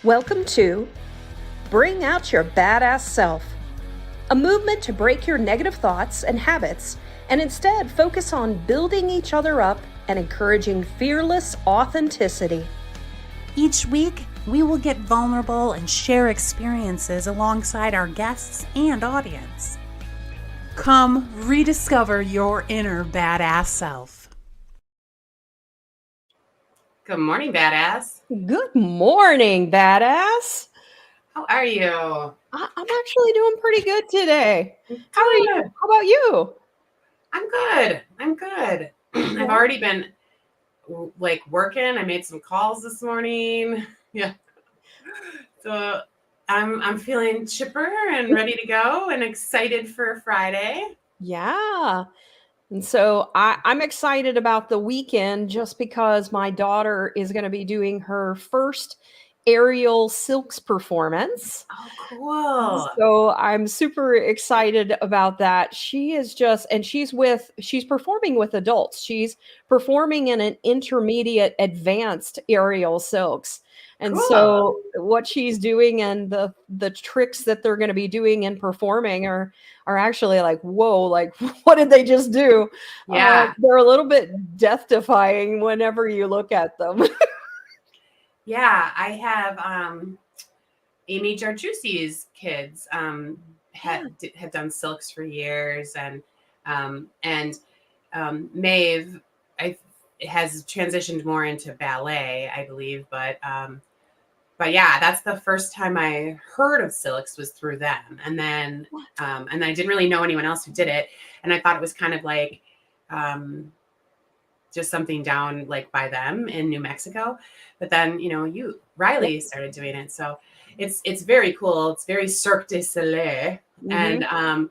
Welcome to Bring Out Your Badass Self, a movement to break your negative thoughts and habits and instead focus on building each other up and encouraging fearless authenticity. Each week, we will get vulnerable and share experiences alongside our guests and audience. Come rediscover your inner badass self. Good morning, badass. Good morning, badass. How are you? I'm actually doing pretty good today. How are you? How about you? I'm good. I've already been working. I made some calls this morning. Yeah. So I'm feeling chipper and ready to go and excited for Friday. Yeah. And so I'm excited about the weekend just because my daughter is going to be doing her first aerial silks performance. Oh, cool. So I'm super excited about that. She's performing with adults. She's performing in an intermediate advanced aerial silks. And Cool. So what she's doing and the tricks that they're going to be doing and performing are actually like, whoa, like what did they just do? Yeah. They're a little bit death-defying whenever you look at them. Yeah, I have Amy Jarjusi's kids have done silks for years, and Maeve has transitioned more into ballet, I believe, but yeah, that's the first time I heard of silks was through them, and then I didn't really know anyone else who did it, and I thought it was kind of like just something down like by them in New Mexico, but then Riley started doing it, so it's very cool. It's very Cirque du Soleil, and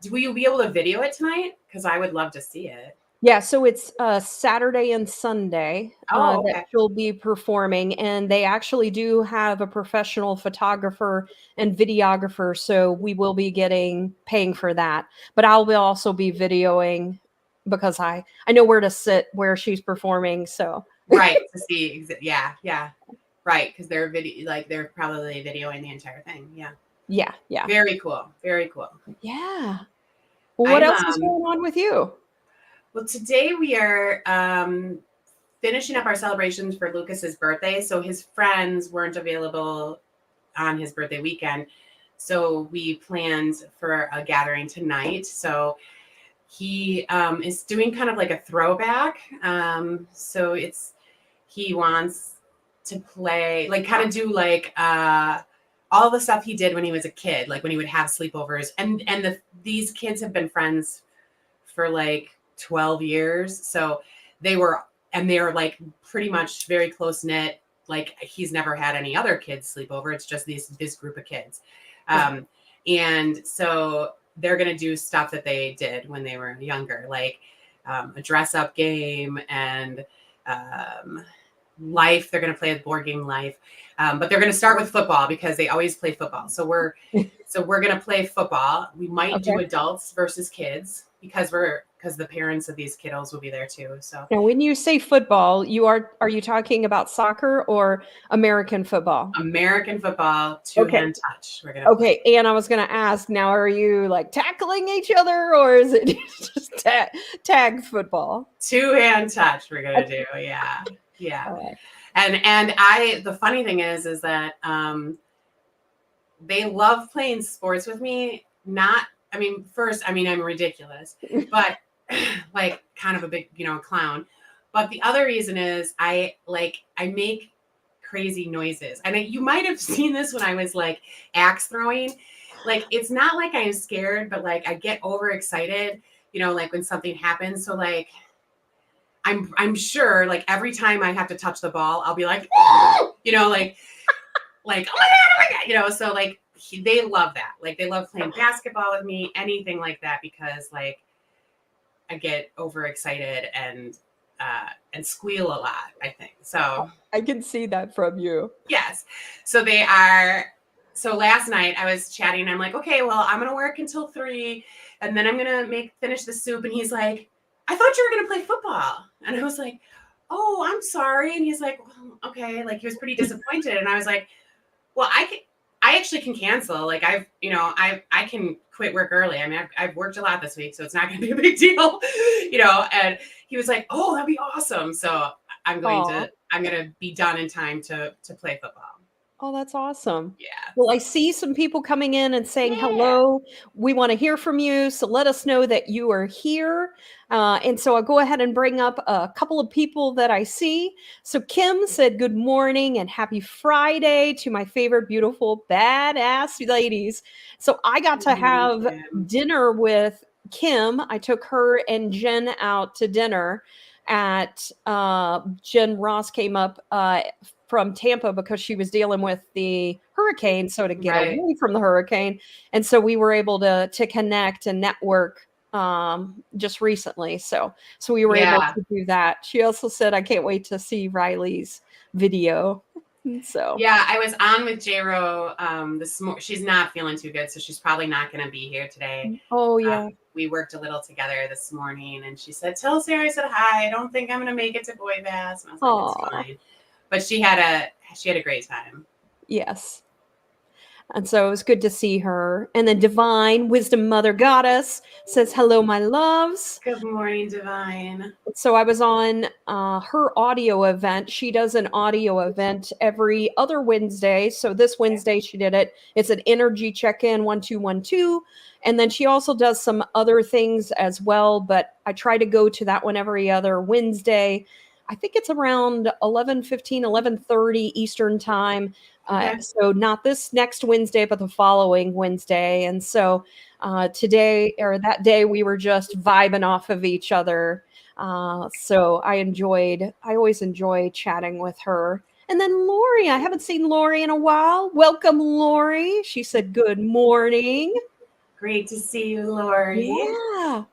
will you be able to video it tonight? Because I would love to see it. Yeah, so it's Saturday and Sunday Okay. that she'll be performing, and they actually do have a professional photographer and videographer, so we will be paying for that. But I'll also be videoing because I know where to sit where she's performing. So right, to see, yeah, right, because they're they're probably videoing the entire thing. Yeah. Very cool. Yeah. Well, what else is going on with you? Well, today we are finishing up our celebrations for Lucas's birthday. So his friends weren't available on his birthday weekend. So we planned for a gathering tonight. So he is doing kind of like a throwback. So he wants to play, like kind of do like all the stuff he did when he was a kid, like when he would have sleepovers. And these kids have been friends for like 12 years. So they were like pretty much very close knit. Like he's never had any other kids sleep over. It's just this group of kids. And so they're going to do stuff that they did when they were younger, like a dress up game and Life. They're going to play a board game Life. But they're going to start with football because they always play football. So we're going to play football. We might do adults versus kids because the parents of these kiddos will be there too. So now, when you say football, are you talking about soccer or American football? American football, two-hand touch. We're gonna play. And I was going to ask, now, are you like tackling each other or is it just tag football? Two-hand touch. We're gonna do, yeah. Right. And the funny thing is that they love playing sports with me. First, I'm ridiculous, but like kind of a big, clown. But the other reason is I make crazy noises. And you might have seen this when I was like axe throwing. Like, it's not like I'm scared, but like I get overexcited, like when something happens. So like, I'm sure like every time I have to touch the ball, I'll be like, like, oh my God, so like they love that. Like they love playing basketball with me, anything like that, because like I get overexcited and squeal a lot, I think. So I can see that from you. Yes. So last night I was chatting and I'm like, okay, well, I'm going to work until 3 and then I'm going to finish the soup. And he's like, I thought you were going to play football. And I was like, oh, I'm sorry. And he's like, well, okay. Like he was pretty disappointed. And I was like, Well, I actually can cancel. Like I can quit work early. I mean, I've worked a lot this week, so it's not going to be a big deal, and he was like, oh, that'd be awesome. So Aw. I'm going to be done in time to play football. Oh, that's awesome. Yeah. Well, I see some people coming in and saying Yeah. hello. We want to hear from you. So let us know that you are here. And so I'll go ahead and bring up a couple of people that I see. So Kim said, good morning and happy Friday to my favorite, beautiful, badass ladies. So I got to Good morning, have Kim. dinner with Kim. I took her and Jen out to dinner at Jen Ross came up from Tampa because she was dealing with the hurricane, so to get Right. away from the hurricane, and so we were able to connect and network just recently. So we were able Yeah. to do that. She also said, "I can't wait to see Riley's video." So Yeah, I was on with J-Ro this morning. She's not feeling too good, so she's probably not going to be here today. oh yeah, We worked a little together this morning, and she said, "Tell Sarah I said hi. I don't think I'm going to make it to BOYBAS." And I was like, oh "It's fine." But she had a great time. yes. And so it was good to see her. And then Divine Wisdom Mother Goddess says, hello, my loves. Good morning, Divine. So I was on her audio event. She does an audio event every other Wednesday. So this Wednesday she did it. It's an energy check-in 1212. And then she also does some other things as well. But I try to go to that one every other Wednesday. I think it's around 11:15, 11:30 Eastern time. Okay. So not this next Wednesday, but the following Wednesday. And so today or that day, we were just vibing off of each other. So I always enjoy chatting with her. And then Lori, I haven't seen Lori in a while. Welcome, Lori. She said, good morning. Great to see you, Lori. Yeah.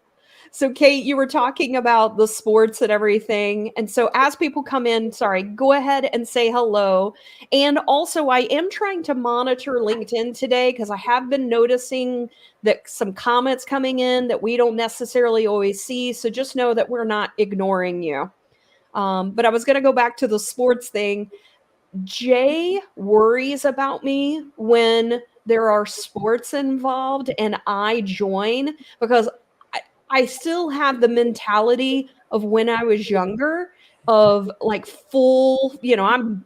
So, Kate, you were talking about the sports and everything. And so, as people come in, sorry, go ahead and say hello. And also, I am trying to monitor LinkedIn today because I have been noticing that some comments coming in that we don't necessarily always see. So, just know that we're not ignoring you. But I was going to go back to the sports thing. Jay worries about me when there are sports involved and I join because I still have the mentality of when I was younger of like full, I'm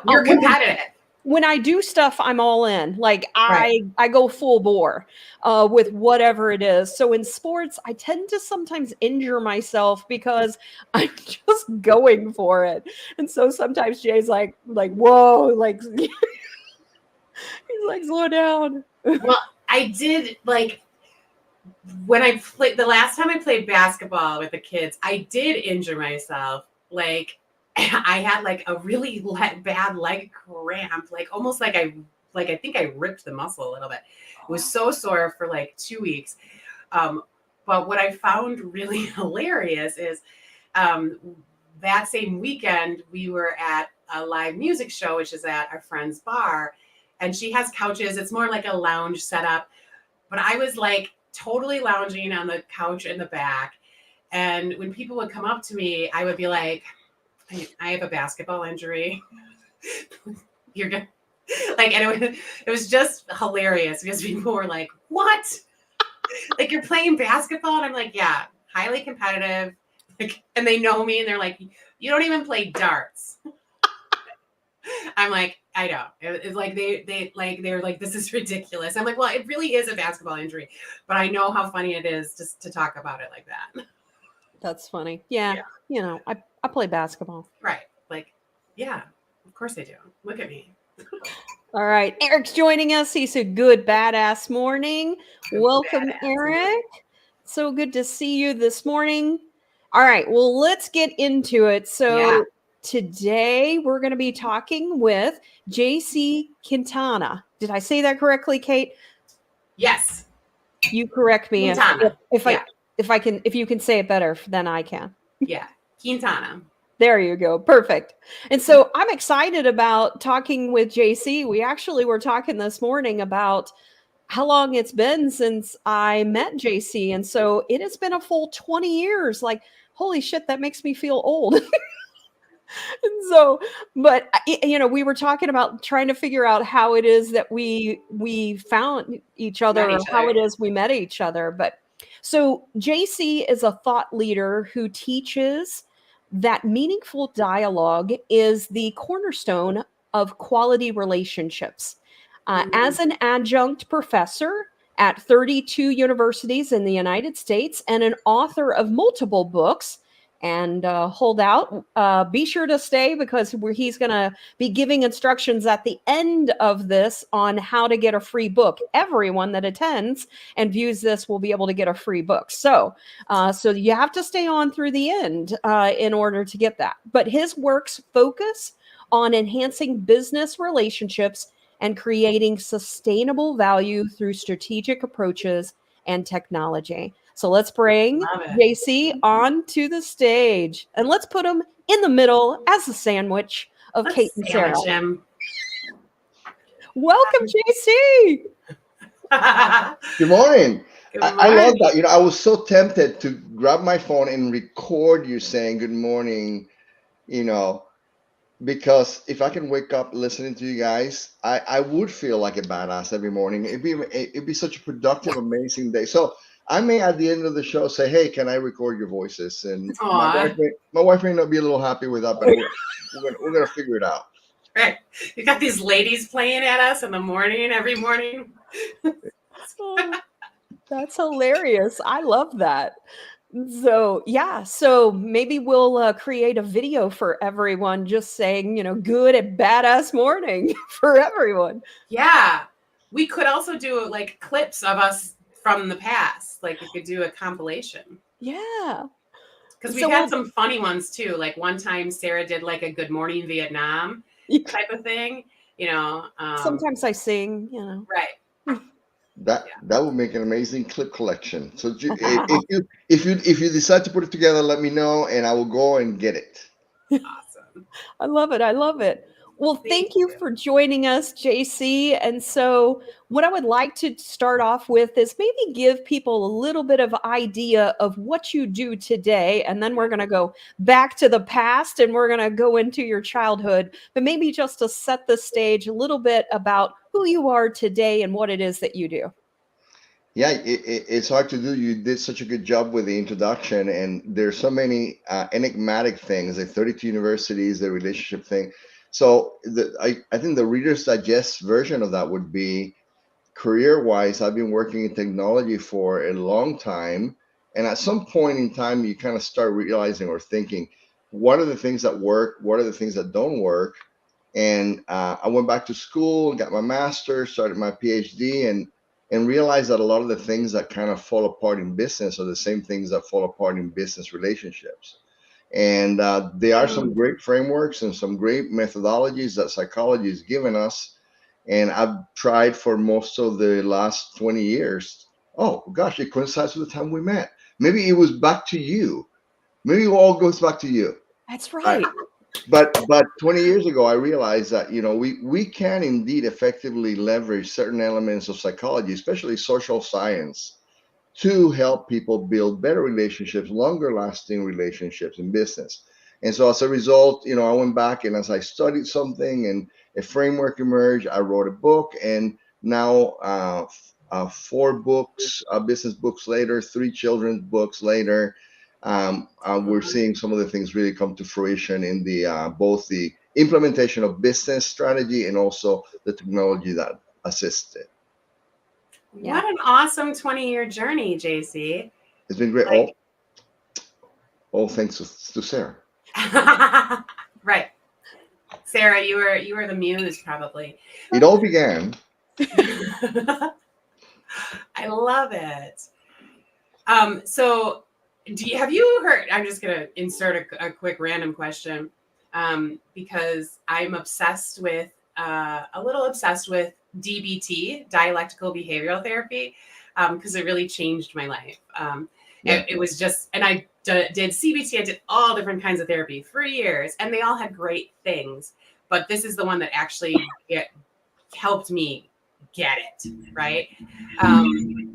You're competitive. when I do stuff, I'm all in. Like Right. I go full bore with whatever it is. So in sports, I tend to sometimes injure myself because I'm just going for it. And so sometimes Jay's like, whoa, like he's like, slow down. Well, I did like when I played the last time I played basketball with the kids, I did injure myself. Like I had like a really bad leg cramp, like almost like I think I ripped the muscle a little bit. It was so sore for like 2 weeks. But what I found really hilarious is that same weekend we were at a live music show, which is at our friend's bar, and she has couches. It's more like a lounge setup, but I was like totally lounging on the couch in the back. And when people would come up to me, I would be like, I have a basketball injury. You're gonna like, and it was just hilarious because people were like, what? Like, you're playing basketball? And I'm like, yeah, highly competitive. Like, and they know me and they're like, you don't even play darts. I'm like, I know. It's like they're like, this is ridiculous. I'm like, well, it really is a basketball injury, but I know how funny it is just to talk about it like that. That's funny. Yeah. I play basketball. Right. Like, yeah, of course I do. Look at me. All right. Eric's joining us. He said, good badass morning. Good Welcome, badass Eric. morning. So good to see you this morning. All right. Well, let's get into it. So today we're going to be talking with JC Quintana. Did I say that correctly, Kate? Yes. You correct me Quintana. if you can say it better than I can. Yeah. Quintana. There you go. Perfect. And so I'm excited about talking with JC. We actually were talking this morning about how long it's been since I met JC. And so it has been a full 20 years. Like, holy shit, that makes me feel old. And so, but we were talking about trying to figure out how it is that we found each other, Met or each how other. it is we met each other. But so JC is a thought leader who teaches that meaningful dialogue is the cornerstone of quality relationships. As an adjunct professor at 32 universities in the United States and an author of multiple books, and hold out. Be sure to stay, because he's going to be giving instructions at the end of this on how to get a free book. Everyone that attends and views this will be able to get a free book. So you have to stay on through the end in order to get that. But his works focus on enhancing business relationships and creating sustainable value through strategic approaches and technology. So let's bring Love it. JC on to the stage, and let's put him in the middle as a sandwich of Let's Cate and Sarah. sandwich him. Welcome, JC. Good morning. Good I love morning. that. I was so tempted to grab my phone and record you saying good morning, because if I can wake up listening to you guys, I would feel like a badass every morning. It'd be such a productive, amazing day. So I may at the end of the show say, "Hey, can I record your voices?" And Aw. my wife may not be a little happy with that, but we're gonna figure it out. Right. You got these ladies playing at us in the morning, every morning. Oh, that's hilarious. I love that. So yeah, so maybe we'll create a video for everyone, just saying, good and badass morning for everyone. Yeah. We could also do like clips of us from the past. Like we could do a compilation. Yeah. Because So we've had some funny ones too. Like one time Sarah did like a Good Morning Vietnam type of thing. Sometimes I sing, Right. That would make an amazing clip collection. So if you decide to put it together, let me know, and I will go and get it. Awesome. I love it. I love it. Well, thank you for joining us, JC. And so what I would like to start off with is maybe give people a little bit of idea of what you do today. And then we're going to go back to the past and we're going to go into your childhood, but maybe just to set the stage a little bit about who you are today and what it is that you do. Yeah, it's hard to do. You did such a good job with the introduction, and there's so many enigmatic things, like 32 universities, the relationship thing. So I think the Reader's Digest version of that would be, career-wise, I've been working in technology for a long time, and at some point in time, you kind of start realizing or thinking, what are the things that work? What are the things that don't work? And I went back to school, got my master's, started my PhD, and realized that a lot of the things that kind of fall apart in business are the same things that fall apart in business relationships. And there are some great frameworks and some great methodologies that psychology has given us. And I've tried for most of the last 20 years. Oh, gosh, it coincides with the time we met. Maybe it was back to you. Maybe it all goes back to you. That's right. But 20 years ago, I realized that, we can indeed effectively leverage certain elements of psychology, especially social science, to help people build better relationships, longer lasting relationships in business. And so as a result, I went back, and as I studied something and a framework emerged, I wrote a book, and now 4 books, business books later, 3 children's books later, we're seeing some of the things really come to fruition in the both the implementation of business strategy and also the technology that assists it. What an awesome 20-year journey, JC. It's been great. All thanks to Sarah. Right. Sarah, you were the muse, probably. It all began. I love it. So have you heard, I'm just going to insert a quick random question, because I'm a little obsessed with DBT, dialectical behavioral therapy, because it really changed my life. It was just, and I did CBT, I did all different kinds of therapy for years, and they all had great things, but this is the one that actually helped me get it, right?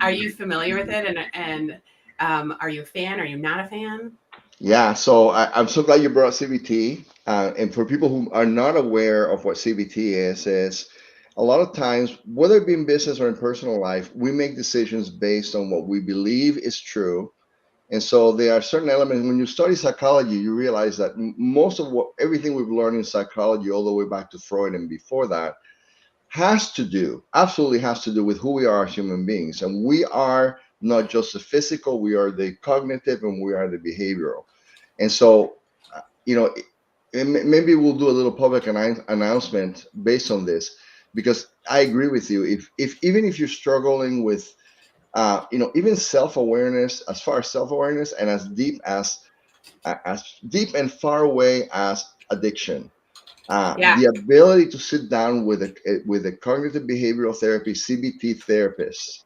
Are you familiar with it? And are you a fan? Are you not a fan? Yeah, so I'm so glad you brought CBT. And for people who are not aware of what CBT is a lot of times, whether it be in business or in personal life, we make decisions based on what we believe is true. And so there are certain elements. When you study psychology, you realize that most of what everything we've learned in psychology, all the way back to Freud and before that, absolutely has to do with who we are as human beings. And we are not just the physical, we are the cognitive and we are the behavioral. And so, you know, maybe we'll do a little public announcement based on this, because I agree with you. If even if you're struggling with, even self-awareness, as far as self-awareness, and as deep and far away as addiction, Yeah. the ability to sit down with a cognitive behavioral therapy CBT therapist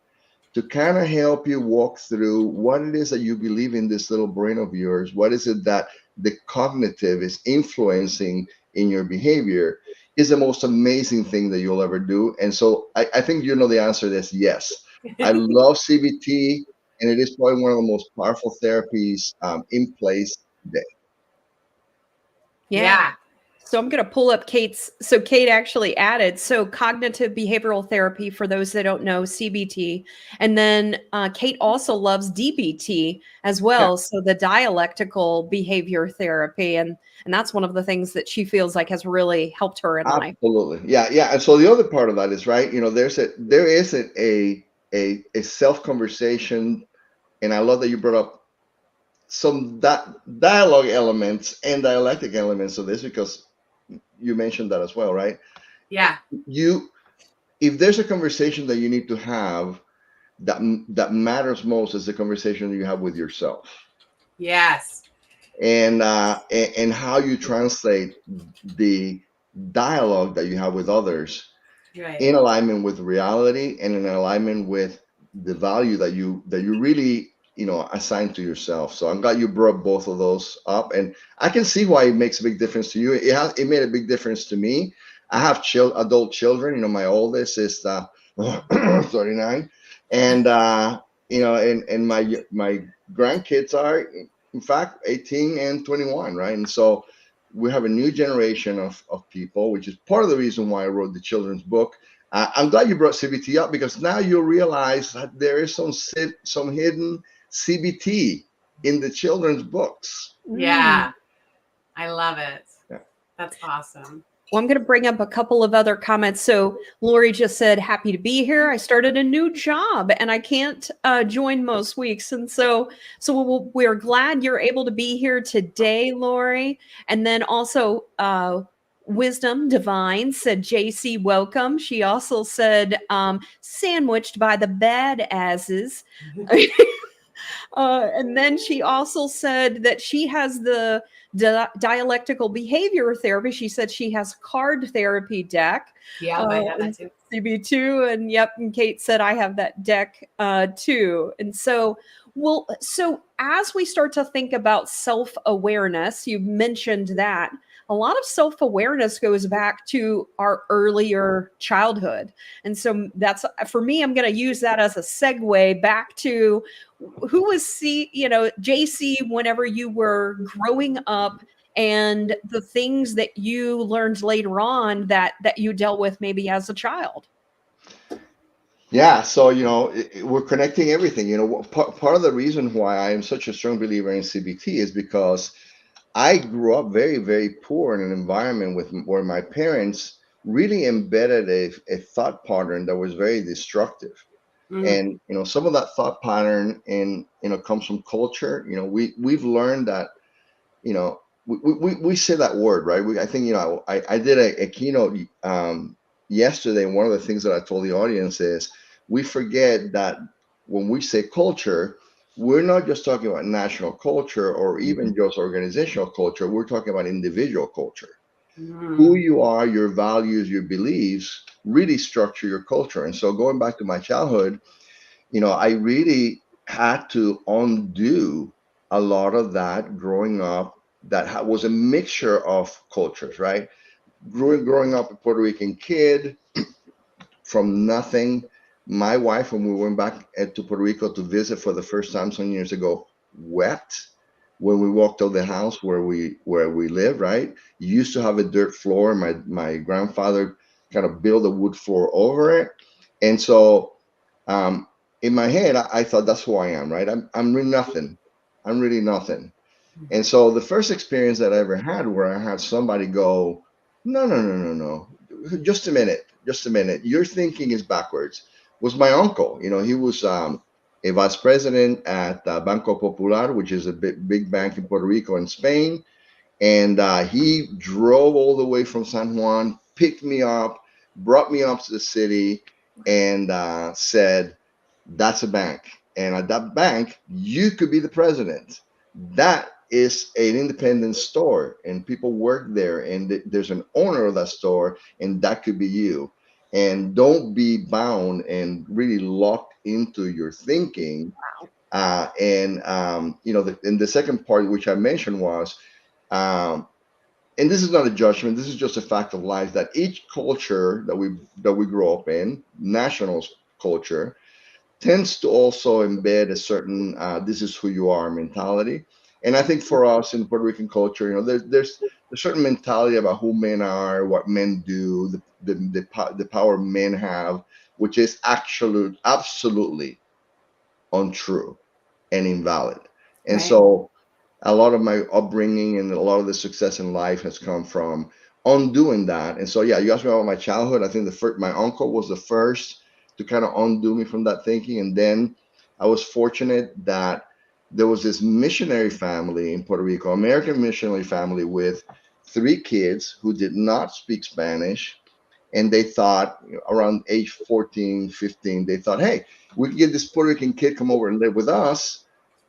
to kind of help you walk through what it is that you believe in this little brain of yours. What is it that the cognitive is influencing in your behavior is the most amazing thing that you'll ever do. And so I think you know the answer to this. Yes, I love CBT, and it is probably one of the most powerful therapies in place today. Yeah. Yeah. So I'm going to pull up Kate's. So Kate actually added, so cognitive behavioral therapy, for those that don't know, CBT. And then Kate also loves DBT as Yeah, well. So the dialectical behavior therapy. And that's one of the things that she feels like has really helped her in life. absolutely. Yeah, yeah. And so the other part of that is right. There isn't a self conversation, and I love that you brought up some dialogue elements and dialectic elements of this, because you mentioned that as well, right? Yeah. You, if there's a conversation that you need to have that matters most, is the conversation you have with yourself, Yes. and how you translate the dialogue that you have with others Right. in alignment with reality and in alignment with the value that you really assign to yourself. So I'm glad you brought both of those up, and I can see why it makes a big difference to you. It made a big difference to me. I have adult children. My oldest is 39, and and my grandkids are, in fact, 18 and 21, right? And so we have a new generation of people, which is part of the reason why I wrote the children's book. I'm glad you brought CBT up, because now you'll realize that there is some hidden CBT in the children's books. Yeah. I love it. Yeah. That's awesome. Well, I'm going to bring up a couple of other comments. So Lori just said, happy to be here. I started a new job and I can't join most weeks. And so we're glad you're able to be here today, Lori. And then also Wisdom Divine said, JC, welcome. She also said, sandwiched by the badasses. And then she also said that she has the dialectical behavior therapy. She said she has card therapy deck. Yeah, I have that too. CB2, and yep. And Kate said I have that deck too. And so, so as we start to think about self-awareness, you mentioned that a lot of self-awareness goes back to our earlier childhood. And so that's, for me, I'm going to use that as a segue back to who was JC, whenever you were growing up, and the things that you learned later on that you dealt with maybe as a child. Yeah, so we're connecting everything. Part of the reason why I am such a strong believer in CBT is because I grew up very, very poor in an environment where my parents really embedded a thought pattern that was very destructive. And some of that thought pattern comes from culture. We've learned that we say that word, right? I think I did a keynote yesterday. One of the things that I told the audience is we forget that when we say culture, we're not just talking about national culture or even just organizational culture. We're talking about individual culture. Who you are, your values, your beliefs really structure your culture. And so going back to my childhood, I really had to undo a lot of that growing up. That was a mixture of cultures, right? Growing up a Puerto Rican kid from nothing. My wife, when we went back to Puerto Rico to visit for the first time some years ago, wept when we walked out the house where we live, right? You used to have a dirt floor. My grandfather kind of built a wood floor over it. And so um, in my head, I thought that's who I am, right? I'm really nothing. I'm really nothing. And so the first experience that I ever had where I had somebody go, no, no, no, no, no, just a minute, your thinking is backwards, was my uncle. You know, he was a vice president at Banco Popular, which is a big bank in Puerto Rico and Spain. And he drove all the way from San Juan, picked me up, brought me up to the city, and said, that's a bank. And at that bank, you could be the president. That is an independent store, and people work there, and there's an owner of that store, and that could be you. And don't be bound and really locked into your thinking. And the second part, which I mentioned, was um, and this is not a judgment, this is just a fact of life, that each culture that we grow up in, national culture, tends to also embed a certain this is who you are mentality. And I think for us in Puerto Rican culture, there's a certain mentality about who men are, what men do, the power men have, which is actually absolutely untrue and invalid. And Right. so a lot of my upbringing and a lot of the success in life has come from undoing that. And so, yeah, you asked me about my childhood. I think my uncle was the first to kind of undo me from that thinking. And then I was fortunate that there was this missionary family in Puerto Rico, American missionary family with three kids who did not speak Spanish. And they thought, around age 14, 15, they thought, hey, we can get this Puerto Rican kid come over and live with us,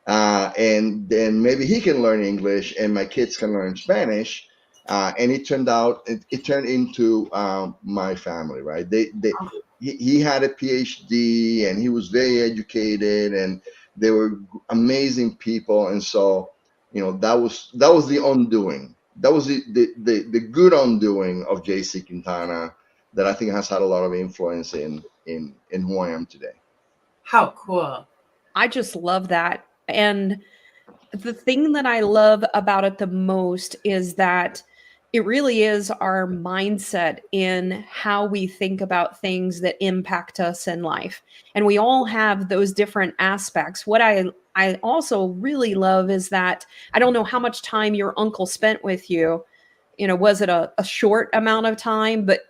and then maybe he can learn English and my kids can learn Spanish. And it turned into my family, right? He had a PhD and he was very educated, and they were amazing people. And so, that was the undoing. That was the good undoing of JC Quintana, that I think has had a lot of influence in who I am today. How cool. I just love that. And the thing that I love about it the most is that it really is our mindset in how we think about things that impact us in life. And we all have those different aspects. What I also really love is that I don't know how much time your uncle spent with you. Was it a short amount of time? But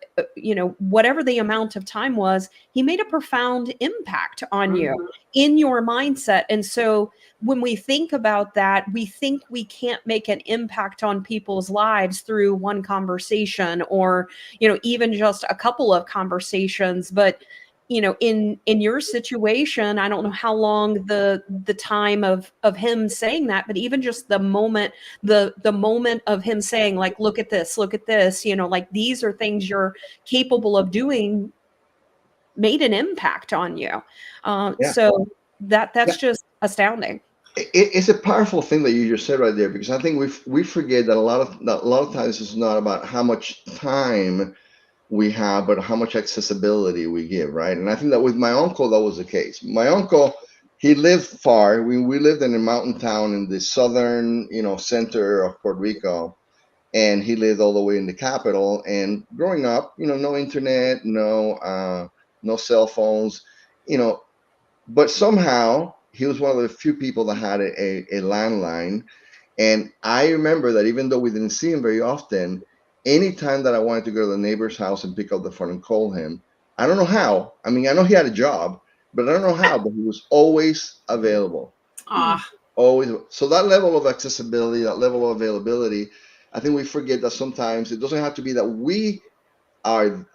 whatever the amount of time was, he made a profound impact on you in your mindset. And so when we think about that, we think we can't make an impact on people's lives through one conversation, or even just a couple of conversations. But in your situation, I don't know how long the time of him saying that, but even just the moment of him saying, like, look at this, like, these are things you're capable of doing, made an impact on you. Yeah. So that's Yeah. just astounding. It's a powerful thing that you just said right there, because I think we forget that a lot of times it's not about how much time we have, but how much accessibility we give, right? And I think that with my uncle, that was the case. My uncle, he lived far. We lived in a mountain town in the southern, center of Puerto Rico, and he lived all the way in the capital. And growing up, no internet, no cell phones, you know, but somehow he was one of the few people that had a landline. And I remember that even though we didn't see him very often, anytime that I wanted to go to the neighbor's house and pick up the phone and call him, I don't know how. I mean, I know he had a job, but I don't know how, but he was always available. Ah, Always. So that level of accessibility, that level of availability, I think we forget that sometimes it doesn't have to be that we are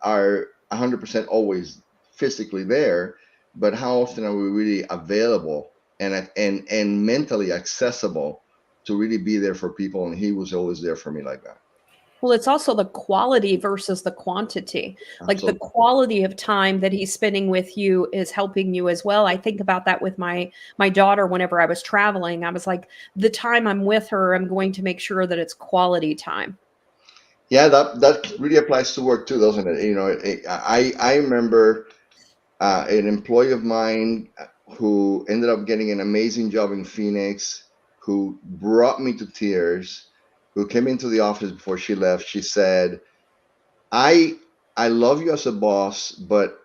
100% always physically there, but how often are we really available and mentally accessible to really be there for people? And he was always there for me like that. Well, it's also the quality versus the quantity. Like, the Absolutely. quality of time that he's spending with you is helping you as well. I think about that with my daughter. Whenever I was traveling, I was like, the time I'm with her, I'm going to make sure that it's quality time. Yeah, that really applies to work too, doesn't it? I remember an employee of mine who ended up getting an amazing job in Phoenix, who brought me to tears, who came into the office before she left. She said, I I love you as a boss, but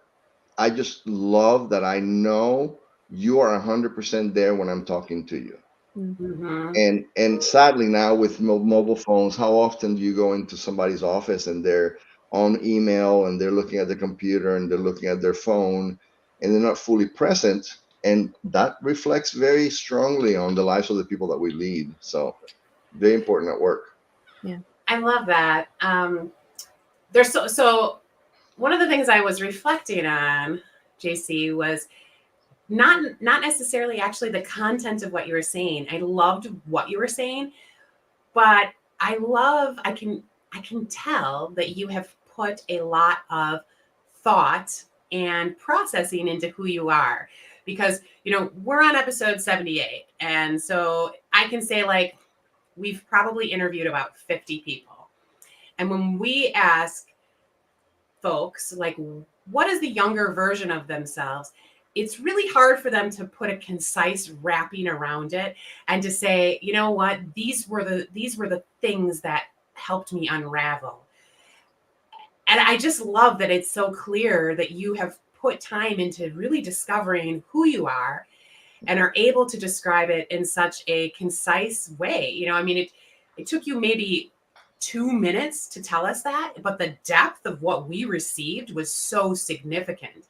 I just love that I know you are 100% there when I'm talking to you. Mm-hmm. And sadly now with mobile phones, how often do you go into somebody's office and they're on email and they're looking at the computer and they're looking at their phone and they're not fully present, and that reflects very strongly on the lives of the people that we lead. So very important at work. I love that. There's so one of the things I was reflecting on, JC, was not necessarily actually the content of what you were saying. I loved what you were saying, but I can tell that you have put a lot of thought and processing into who you are, because we're on episode 78, and so I can say, like, we've probably interviewed about 50 people, and when we ask folks, like, what is the younger version of themselves, it's really hard for them to put a concise wrapping around it and to say, you know what, these were the things that helped me unravel. And I just love that it's so clear that you have put time into really discovering who you are and are able to describe it in such a concise way. I mean, it took you maybe 2 minutes to tell us that, but the depth of what we received was so significant.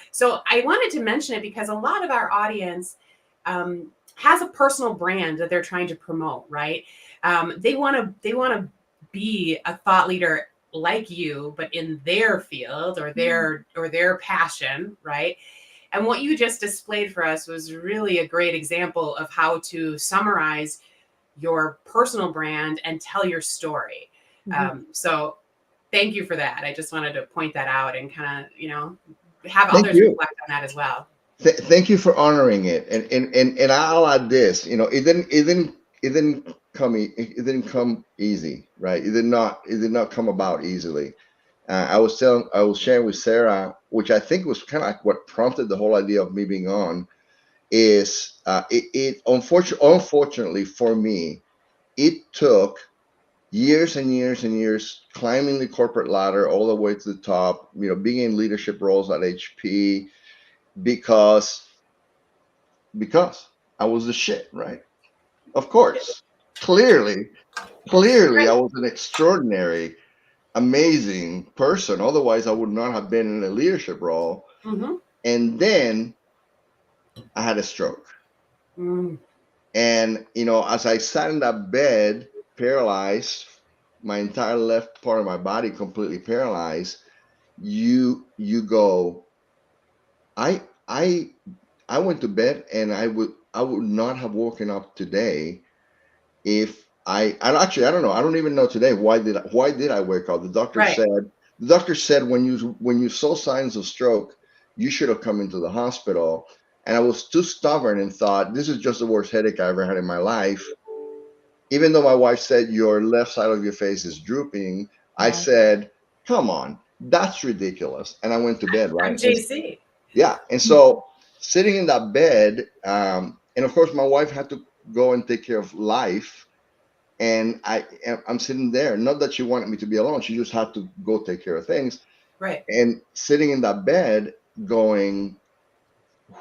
So I wanted to mention it because a lot of our audience has a personal brand that they're trying to promote, right? They want to be a thought leader like you, but in their field or their passion, right? And what you just displayed for us was really a great example of how to summarize your personal brand and tell your story. So thank you for that. I just wanted to point that out and kind of, have Thank others you. reflect on that as well. Thank you for honoring it. And I'll add this. It didn't come easy, right? It did not come about easily. I was sharing with Sarah, which I think was kind of like what prompted the whole idea of me being on. Is it unfortunately for me, it took years and years and years climbing the corporate ladder all the way to the top. Being in leadership roles at HP because I was the shit, right? Of course, clearly, clearly, I Right. was an extraordinary, amazing person. Otherwise, I would not have been in a leadership role. Mm-hmm. And then I had a stroke. Mm. And, as I sat in that bed, paralyzed, my entire left part of my body completely paralyzed, you go, I I I went to bed and I would not have woken up today if I don't know. I don't even know today why did I wake up. Right. The doctor said when you saw signs of stroke, you should have come into the hospital. And I was too stubborn and thought this is just the worst headache I ever had in my life. Even though my wife said your left side of your face is drooping, I Yeah. said, "Come on, that's ridiculous." And I went to bed, I'm right? JC. Yeah. And so sitting in that bed, and of course, my wife had to go and take care of life. And I'm sitting there. Not that she wanted me to be alone. She just had to go take care of things. Right. And sitting in that bed going,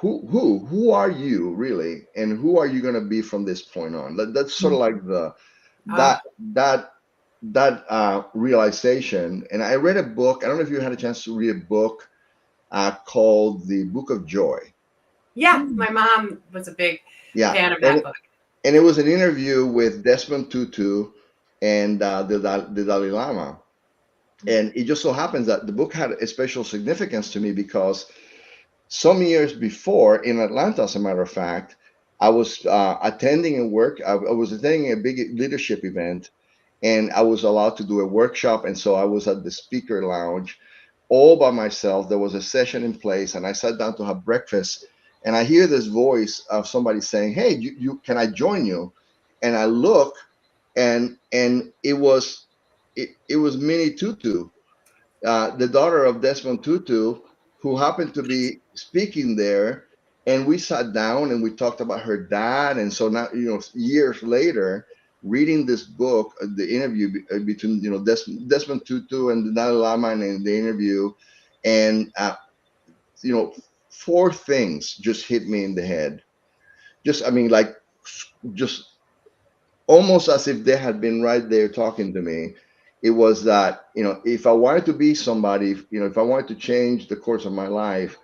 who are you really? And who are you going to be from this point on? That's sort of like Ah, that realization. And I read a book. I don't know if you had a chance to read a book called The Book of Joy. yeah. My mom was a big Yeah, fan of that book. and it was an interview with Desmond Tutu and the Dalai Lama. And it just so happens that the book had a special significance to me because some years before in Atlanta, as a matter of fact, I was attending a work. I was attending a big leadership event, and I was allowed to do a workshop. And so I was at the speaker lounge all by myself. There was a session in place, and I sat down to have breakfast. And I hear this voice of somebody saying, "Hey, you can I join you?" And I look, and it was Minnie Tutu, the daughter of Desmond Tutu, who happened to be speaking there. And we sat down and we talked about her dad. And so now, years later, reading this book, the interview between, Desmond Tutu and the Dalai Lama, and the interview, and, four things just hit me in the head. Just, I mean, like, just almost as if they had been right there talking to me. It was that, if I wanted to be somebody, if I wanted to change the course of my life,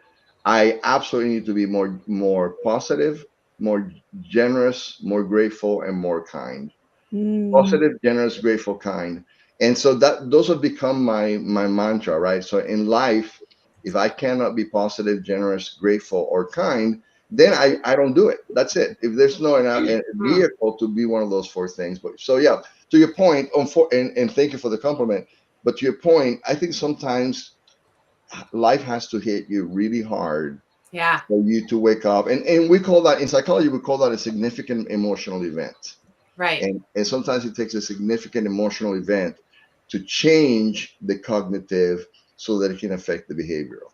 I absolutely need to be more positive, more generous, more grateful, and more kind. Mm. Positive, generous, grateful, kind. And so that those have become my mantra, right? So in life, if I cannot be positive, generous, grateful, or kind, then I don't do it. That's it. If there's no a vehicle to be one of those four things. But so yeah, to your point, and thank you for the compliment. But to your point, I think sometimes life has to hit you really hard Yeah. for you to wake up. And we call that, in psychology, we call that a significant emotional event. Right. And sometimes it takes a significant emotional event to change the cognitive so that it can affect the behavioral.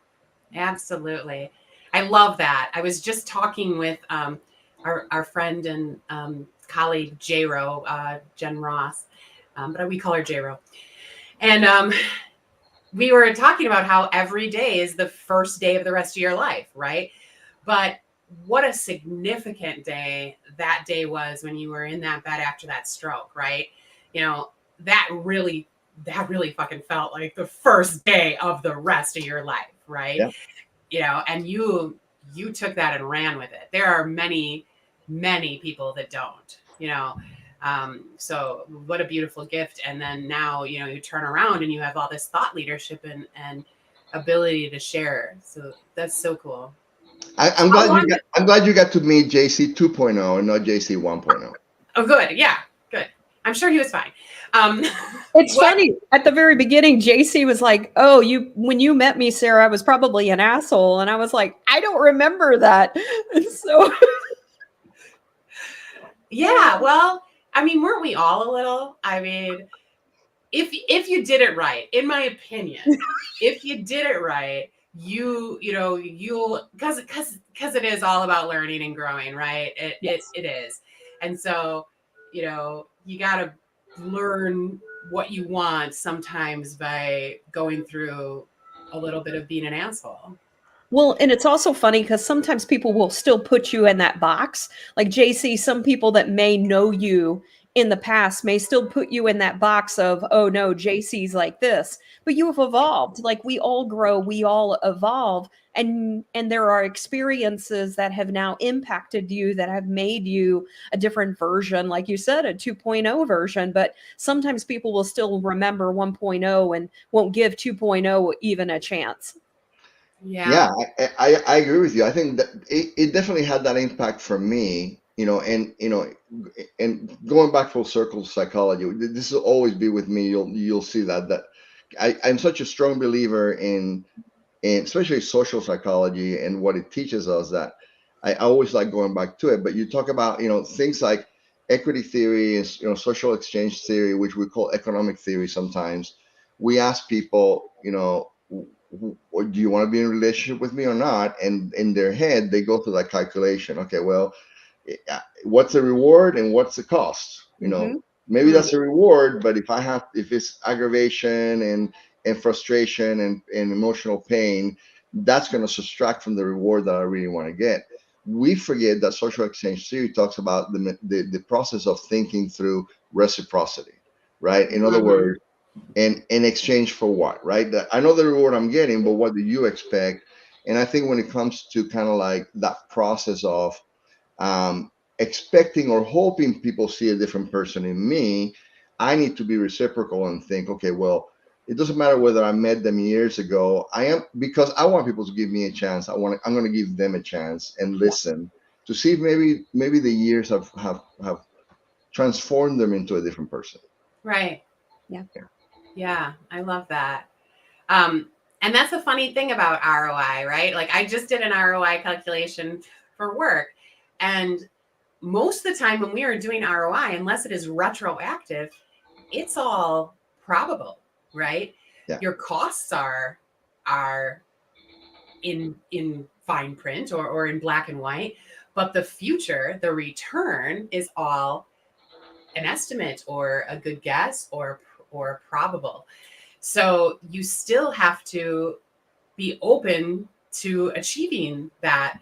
Absolutely. I love that. I was just talking with our friend and colleague, J-Ro, Jen Ross, but we call her J-Ro. And we were talking about how every day is the first day of the rest of your life, right? But what a significant day that day was when you were in that bed after that stroke, right? That really fucking felt like the first day of the rest of your life, right? Yeah. And you took that and ran with it. There are many people that don't, so what a beautiful gift. And then now, you turn around and you have all this thought leadership and ability to share. So that's so cool. I'm glad you got to meet JC 2.0 and not JC 1.0. Oh, good. Yeah, good. I'm sure he was fine. It's funny. At the very beginning, JC was like, "Oh, when you met me, Sarah, I was probably an asshole," and I was like, "I don't remember that." And so, yeah. Well, I mean, weren't we all a little? I mean, if you did it right, in my opinion, if you did it right, you'll because it is all about learning and growing, right? It is. And so, you got to learn what you want sometimes by going through a little bit of being an asshole. well, and it's also funny because sometimes people will still put you in that box. Like JC, some people that may know you in the past may still put you in that box of, oh no, JC's like this. But you have evolved. Like we all grow, we all evolve. And there are experiences that have now impacted you that have made you a different version, like you said, a 2.0 version. But sometimes people will still remember 1.0 and won't give 2.0 even a chance. Yeah. I agree with you. I think that it definitely had that impact for me, and going back full circle to psychology, this will always be with me. You'll see that I'm such a strong believer in especially social psychology and what it teaches us, that I always like going back to it. But you talk about, things like equity theory and, social exchange theory, which we call economic theory sometimes. We ask people, do you want to be in a relationship with me or not? And in their head, they go through that calculation. Okay, well, what's the reward and what's the cost? Maybe that's a reward, but if it's aggravation and frustration and emotional pain, that's going to subtract from the reward that I really want to get. We forget that social exchange theory talks about the process of thinking through reciprocity, right? In other words, and in exchange for what, right? I know the reward I'm getting, but what do you expect? And I think when it comes to kind of like that process of expecting or hoping people see a different person in me, I need to be reciprocal and think, okay, well, it doesn't matter whether I met them years ago. Because I want people to give me a chance. I'm going to give them a chance and listen to see if maybe the years have transformed them into a different person. Right. Yeah. Yeah. I love that. And that's the funny thing about ROI, right? Like I just did an ROI calculation for work, and most of the time when we are doing ROI, unless it is retroactive, it's all probable, right? Yeah. Your costs are in fine print or in black and white, but the future, the return is all an estimate or a good guess or probable. So you still have to be open to achieving that,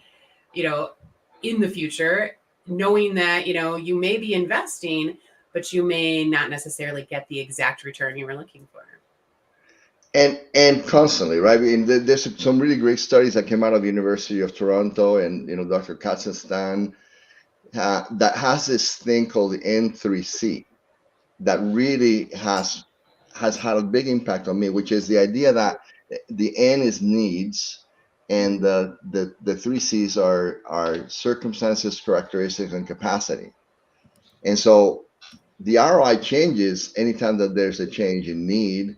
in the future, knowing that, you may be investing, but you may not necessarily get the exact return you were looking for. And constantly, right? I mean, there's some really great studies that came out of the University of Toronto, and Dr. Cate Sarah, that has this thing called the N3C that really has had a big impact on me, which is the idea that the N is needs, and the three C's are circumstances, characteristics, and capacity. And so the ROI changes anytime that there's a change in need,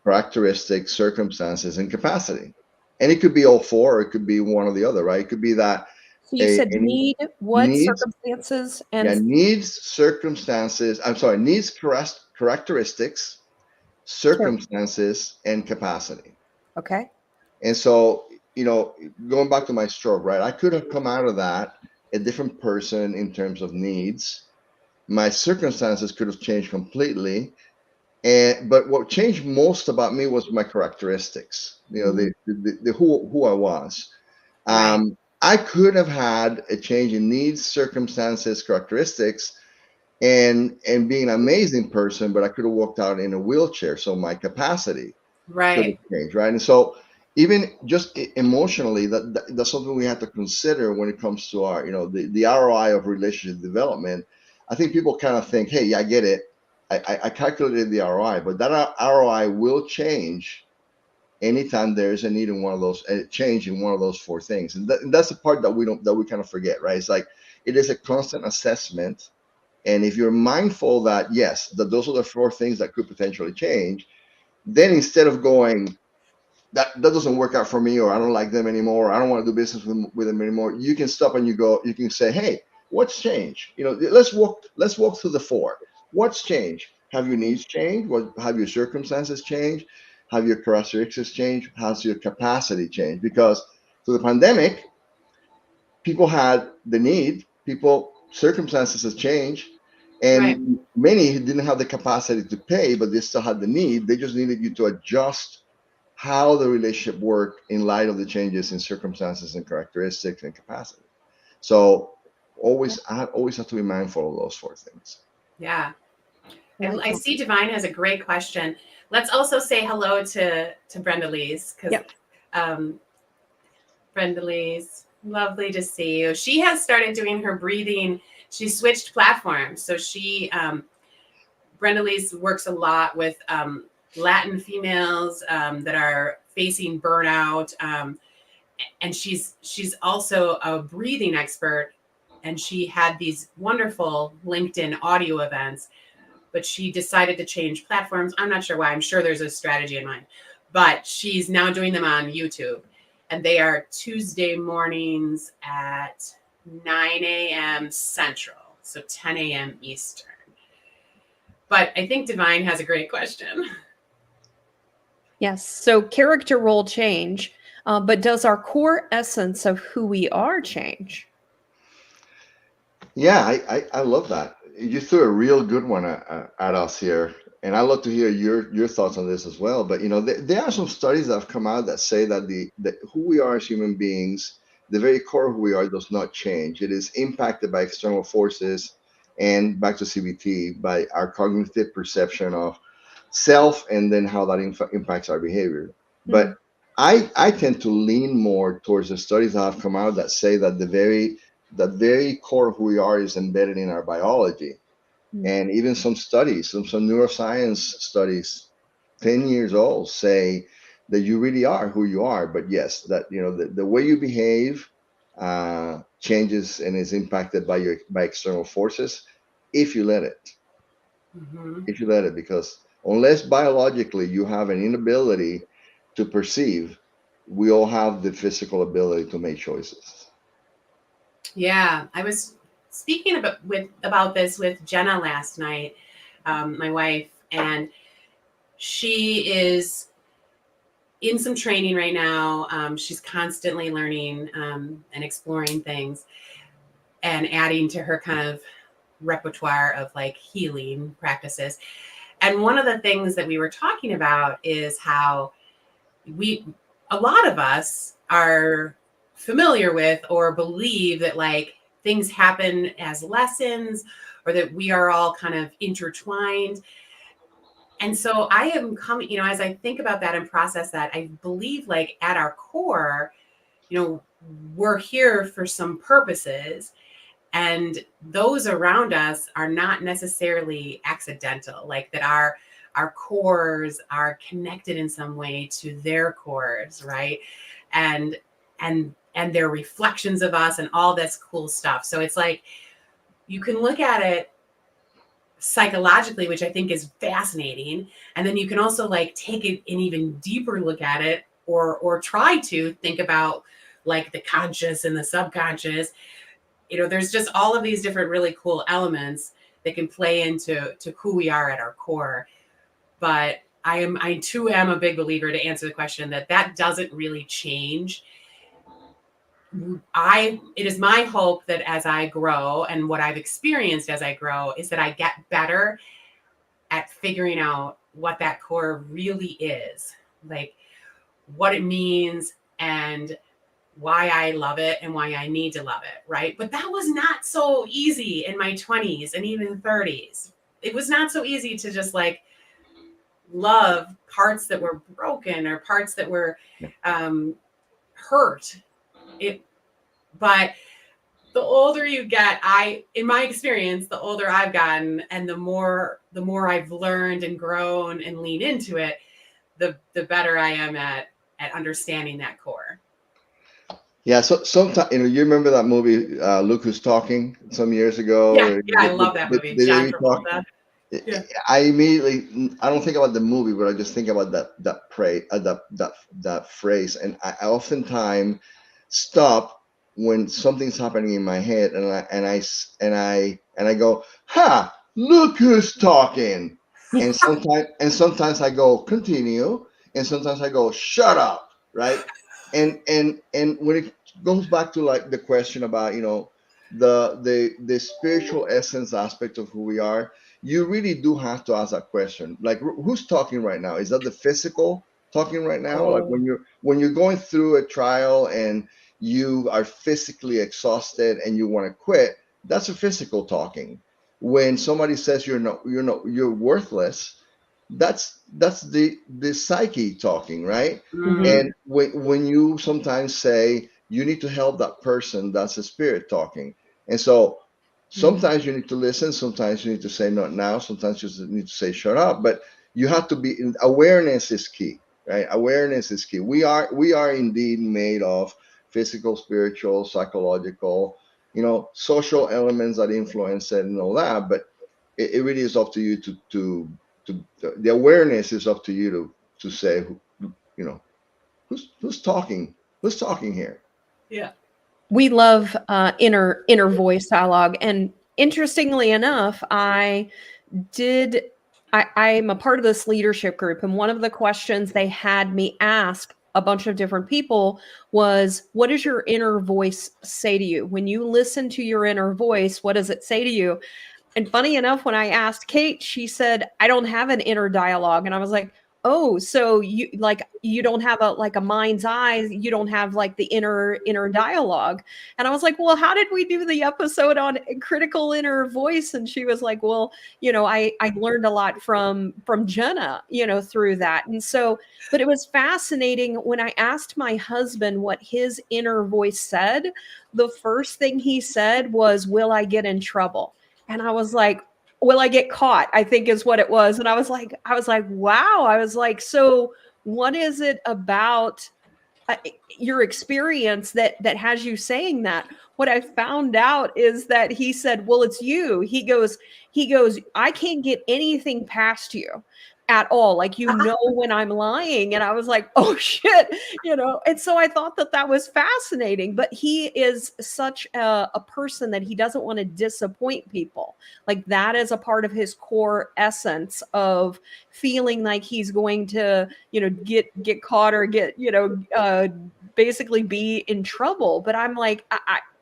characteristics, circumstances, and capacity. And it could be all four, or it could be one or the other, right? It could be that So you said need, what, needs, circumstances, and needs, circumstances. I'm sorry, needs, characteristics, circumstances, and capacity. okay. And so, going back to my stroke, right? I could have come out of that a different person in terms of needs. My circumstances could have changed completely. But what changed most about me was my characteristics, the who I was. Right. I could have had a change in needs, circumstances, characteristics, and being an amazing person, but I could have walked out in a wheelchair. So my capacity could have changed, right? And so even just emotionally, that's something we have to consider when it comes to our, the ROI of relationship development. I think people kind of think, hey, yeah, I get it. I calculated the ROI, but that ROI will change anytime there's a need in one of those, a change in one of those four things. And that's the part that we kind of forget, right? It's like, it is a constant assessment. And if you're mindful that, yes, that those are the four things that could potentially change, then instead of going, that doesn't work out for me, or I don't like them anymore, or I don't want to do business with them anymore, you can stop and you can say, hey, what's changed? Let's walk through the four. What's changed? Have your needs changed? Have your circumstances changed? Have your characteristics changed? Has your capacity changed? Because through the pandemic, people had the need, circumstances have changed, and many didn't have the capacity to pay, but they still had the need. They just needed you to adjust how the relationship worked in light of the changes in circumstances and characteristics and capacity. So I always have to be mindful of those four things. Yeah. I see Divine has a great question. Let's also say hello to Brenda Lees, because Brenda Lees, lovely to see you. She has started doing her breathing. She switched platforms. So Brenda Lees works a lot with Latin females that are facing burnout. And she's also a breathing expert. And she had these wonderful LinkedIn audio events, but she decided to change platforms. I'm not sure why. I'm sure there's a strategy in mind, but she's now doing them on YouTube, and they are Tuesday mornings at 9 a.m. Central, so 10 a.m. Eastern. But I think Divine has a great question. Yes. So character role change, but does our core essence of who we are change? Yeah, I love that. You threw a real good one at us here, and I'd love to hear your thoughts on this as well. But there are some studies that have come out that say that that who we are as human beings, the very core of who we are, does not change. It is impacted by external forces, and back to CBT, by our cognitive perception of self, and then how that impacts our behavior. But I tend to lean more towards the studies that have come out that say that the very core of who we are is embedded in our biology. And even some studies, some neuroscience studies, 10 years old, say that you really are who you are. But yes, that the way you behave changes and is impacted by external forces, if you let it. If you let it, because unless biologically you have an inability to perceive, we all have the physical ability to make choices. Yeah, I was speaking about this with Jenna last night, my wife, and she is in some training right now. She's constantly learning and exploring things and adding to her kind of repertoire of like healing practices. And one of the things that we were talking about is how a lot of us are familiar with or believe that like things happen as lessons, or that we are all kind of intertwined. And so I am coming, as I think about that and process that, I believe like at our core, we're here for some purposes, and those around us are not necessarily accidental, like that our cores are connected in some way to their cores, right? And they're reflections of us and all this cool stuff. So it's like you can look at it psychologically, which I think is fascinating. And then you can also like take it an even deeper look at it, or try to think about like the conscious and the subconscious. There's just all of these different really cool elements that can play into who we are at our core. But I too am a big believer, to answer the question, that doesn't really change. It is my hope that as I grow, and what I've experienced as I grow, is that I get better at figuring out what that core really is, like what it means and why I love it and why I need to love it, right? But that was not so easy in my 20s and even 30s. It was not so easy to just like love parts that were broken or parts that were hurt. But the older you get, in my experience, the older I've gotten, and the more I've learned and grown and leaned into it, the better I am at understanding that core. Yeah, so sometimes you remember that movie Look Who's Talking some years ago? Yeah, I love that movie. John Travolta. Yeah. I don't think about the movie, but I just think about that phrase, and I oftentimes stop when something's happening in my head, and I go, "Ha! Look who's talking!" And sometimes I go, "Continue," and sometimes I go, "Shut up!" Right? And when it goes back to like the question about the spiritual essence aspect of who we are, you really do have to ask that question, like who's talking right now? Is that the physical talking right now? Like when you're going through a trial and you are physically exhausted and you want to quit, that's a physical talking. When somebody says you're worthless, that's the psyche talking, right? Mm-hmm. And when you sometimes say you need to help that person, that's the spirit talking. And so sometimes you need to listen, sometimes you need to say not now, sometimes you need to say shut up. But you have to be awareness is key, right? Awareness is key. We are indeed made of physical, spiritual, psychological, social elements that influence it and all that. But it really is up to you to the awareness is up to you to say, who's talking here. Yeah. We love inner voice dialogue. And interestingly enough, I'm a part of this leadership group, and one of the questions they had me ask a bunch of different people was, what does your inner voice say to you? When you listen to your inner voice, what does it say to you? And funny enough, when I asked Kate, she said, I don't have an inner dialogue. And I was like, oh, so you don't have a mind's eye, you don't have like the inner dialogue. And I was like, well, how did we do the episode on critical inner voice? And she was like, well, I learned a lot from Jenna, through that. And so, but it was fascinating when I asked my husband what his inner voice said. The first thing he said was, will I get in trouble? And I was like, will I get caught? I think is what it was. And I was like, wow. I was like, so what is it about your experience that has you saying that? What I found out is that he said, well, it's you. He goes, I can't get anything past you at all. Like, when I'm lying. And I was like, oh shit, And so I thought that that was fascinating. But he is such a person that he doesn't want to disappoint people. Like, that is a part of his core essence of feeling like he's going to, get caught or get, basically be in trouble. But I'm like,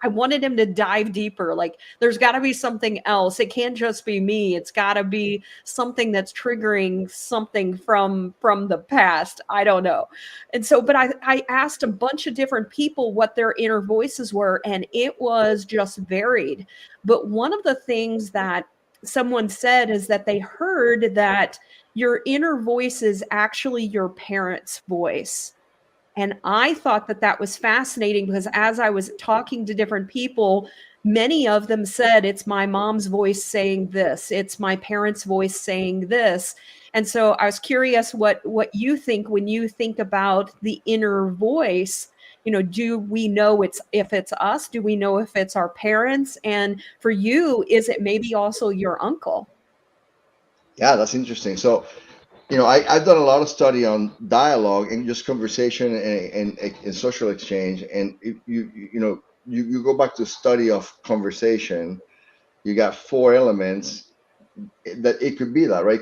I wanted him to dive deeper. Like, there's got to be something else. It can't just be me. It's got to be something that's triggering something from the past. I don't know. And so, but I asked a bunch of different people what their inner voices were, and it was just varied. But one of the things that someone said is that they heard that your inner voice is actually your parents' voice. And I thought that that was fascinating because as I was talking to different people, many of them said, it's my mom's voice saying this, it's my parents' voice saying this. And so I was curious what you think when you think about the inner voice. Do we know if it's us? Do we know if it's our parents? And for you, is it maybe also your uncle? Yeah, that's interesting. So, I've done a lot of study on dialogue and just conversation and social exchange. And if you go back to study of conversation, you got four elements that it could be that, right?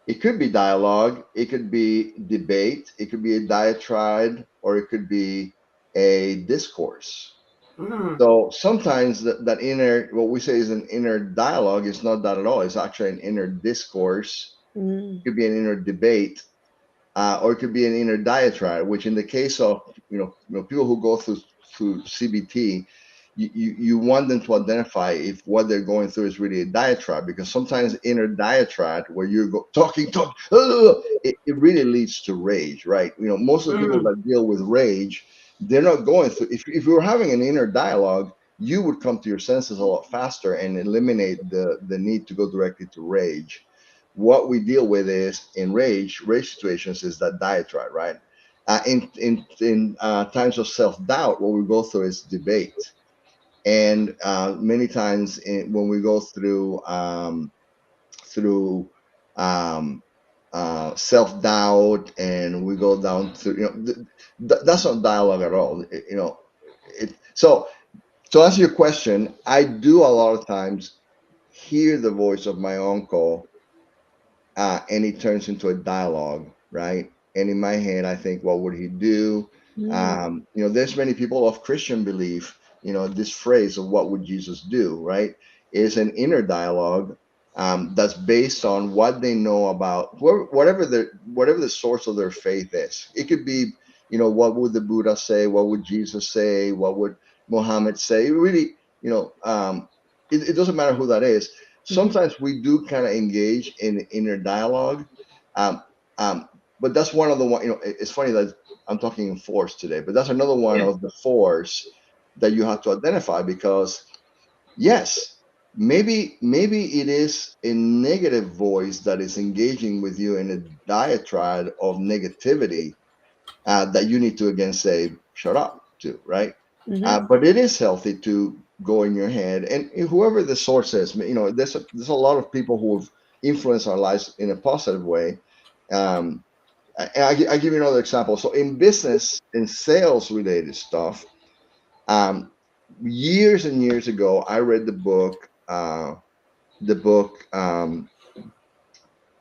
It could be dialogue, it could be debate, it could be a diatribe, or it could be a discourse. So sometimes that inner, what we say is an inner dialogue, is not that at all. It's actually an inner discourse. It could be an inner debate, or it could be an inner diatribe. Which, in the case of people who go through CBT, you want them to identify if what they're going through is really a diatribe, because sometimes inner diatribe, where you're talking, it really leads to rage, right? Most of the people that deal with rage, they're not going through. If you were having an inner dialogue, you would come to your senses a lot faster and eliminate the need to go directly to rage. What we deal with is in rage situations is that diatribe, right? In times of self-doubt, what we go through is debate. And many times when we go through through um, self-doubt, and we go down to that's not dialogue at all. So to answer your question, I do a lot of times hear the voice of my uncle, and it turns into a dialogue, right? And in my head, I think, what would he do? There's many people of Christian belief, this phrase of what would Jesus do, right? Is an inner dialogue, that's based on what they know about whatever the source of their faith is. It could be, what would the Buddha say? What would Jesus say? What would Muhammad say? It really, it doesn't matter who that is. Sometimes we do kind of engage in inner dialogue, um, but that's one of the one. It's funny that I'm talking in fours today, but that's another one of the fours that you have to identify, because yes, maybe it is a negative voice that is engaging with you in a diatribe of negativity, that you need to again say shut up to, right? But it is healthy to go in your head, and whoever the source is, there's a lot of people who have influenced our lives in a positive way. And I give you another example. So in business, in sales related stuff, years and years ago, I read the book. Oh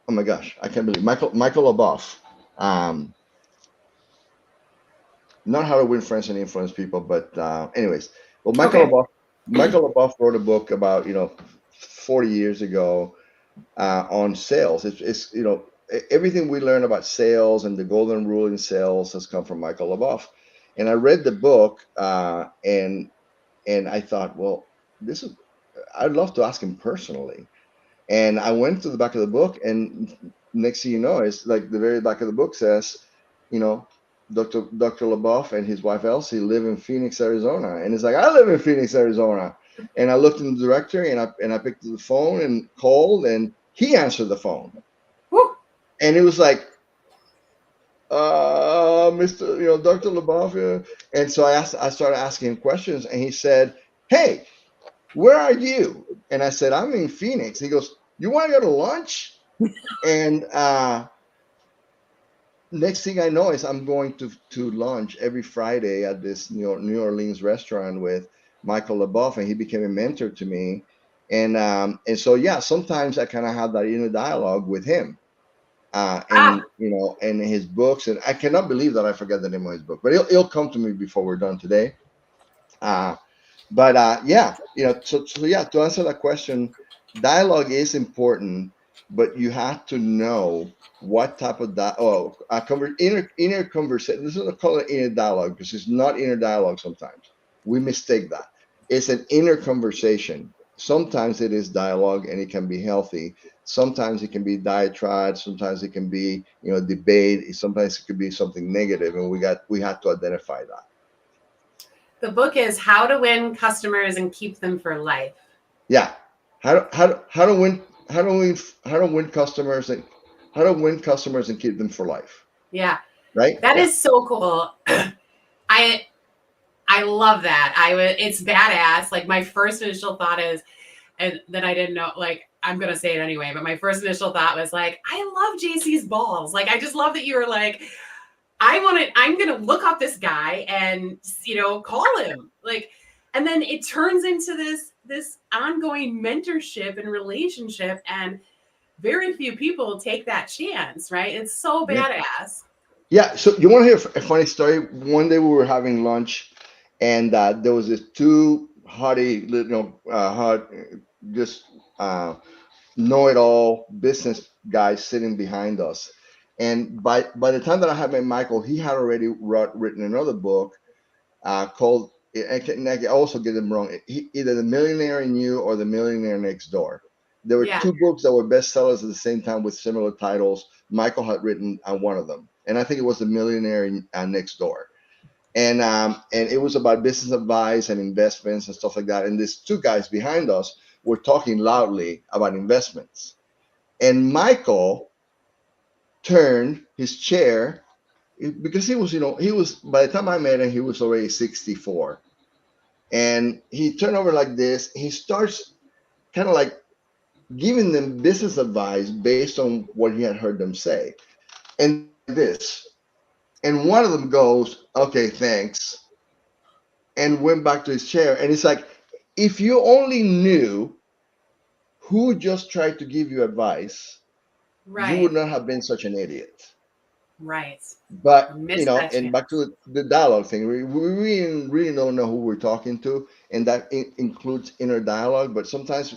my gosh, I can't believe Michael LaBeouf. Not How to Win Friends and Influence People, but anyways, well, Michael LaBeouf wrote a book about 40 years ago, on sales. It's everything we learn about sales and the golden rule in sales has come from Michael LaBeouf. And I read the book, and I thought, well, I'd love to ask him personally. And I went to the back of the book, and next thing you know, it's like the very back of the book says, Dr. LaBeouf and his wife Elsie live in Phoenix, Arizona. And it's like, I live in Phoenix, Arizona. And I looked in the directory, and I picked up the phone and called, and he answered the phone. Woo. And it was like, Mr. Dr. LaBeouf. And so I started asking him questions, and he said, hey, where are you? And I said, I'm in Phoenix. He goes, you want to go to lunch? And next thing I know is I'm going to lunch every Friday at this New Orleans restaurant with Michael LaBeouf, and he became a mentor to me. And so yeah, sometimes I kind of have that inner dialogue with him, Ah, and his books. And I cannot believe that I forgot the name of his book, but it'll come to me before we're done today. Uh, but yeah, so yeah, to answer that question, dialogue is important, but you have to know what type of inner conversation. This is not call it inner dialogue because it's not inner dialogue. Sometimes we mistake that. It's an inner conversation. Sometimes it is dialogue and it can be healthy. Sometimes it can be diatribe. Sometimes it can be debate. Sometimes it could be something negative, and we have to identify that. the book is How to Win Customers and Keep Them for Life. Yeah, how to win customers and how to win customers and keep them for life. Yeah, Right. that is so cool. I love that. It's badass. Like my first initial thought is, and then I didn't know, like, I'm going to say it anyway, but my first initial thought was like, I love JC's balls. Like, I just love that you were like, I'm going to look up this guy and, call him. Like, and then it turns into this ongoing mentorship and relationship. And very few people take that chance, right? It's so badass. Yeah. So you want to hear a funny story? One day we were having lunch, and there was this two haughty, just know-it-all business guys sitting behind us. And by the time that I had met Michael, he had already written another book called. I can also get them wrong. Either The Millionaire in You or The Millionaire Next Door. There were Yeah. two books that were bestsellers at the same time with similar titles. Michael had written one of them, and I think it was The Millionaire Next Door. And it was about business advice and investments and stuff like that. And these two guys behind us were talking loudly about investments. And Michael turned his chair because he was by the time I met him, he was already 64. And he turned over like this. He starts kind of like giving them business advice based on what he had heard them say. And they went like this. And one of them goes, "Okay, thanks," and went back to his chair. And it's like, if you only knew who just tried to give you advice, you would Right. not have been such an idiot. Right. But Missed that and chance. back to the dialogue thing, we really don't know who we're talking to, and that includes inner dialogue. But sometimes,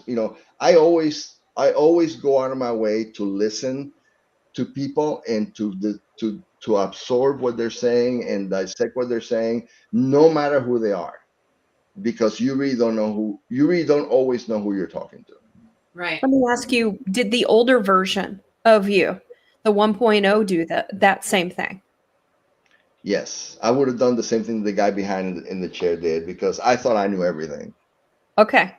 I always go out of my way to listen to people and to absorb what they're saying and dissect what they're saying, no matter who they are, because you really don't always know who you're talking to. Right. Let me ask you, did the older version of you, the 1.0, do that same thing? Yes, I would have done the same thing the guy behind in the chair did because I thought I knew everything. Okay.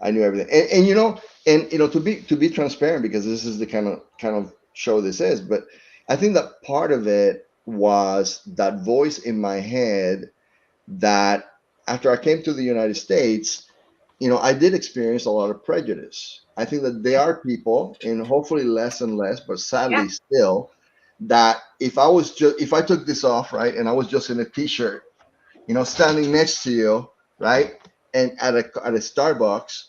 I knew everything, and to be transparent, because this is the kind of show this is. But I think that part of it was that voice in my head that after I came to the United States, I did experience a lot of prejudice. I think that there are people, and hopefully less and less, but sadly Yeah. still, that if I took this off, right, and I was just in a t-shirt, standing next to you, right, and at a Starbucks,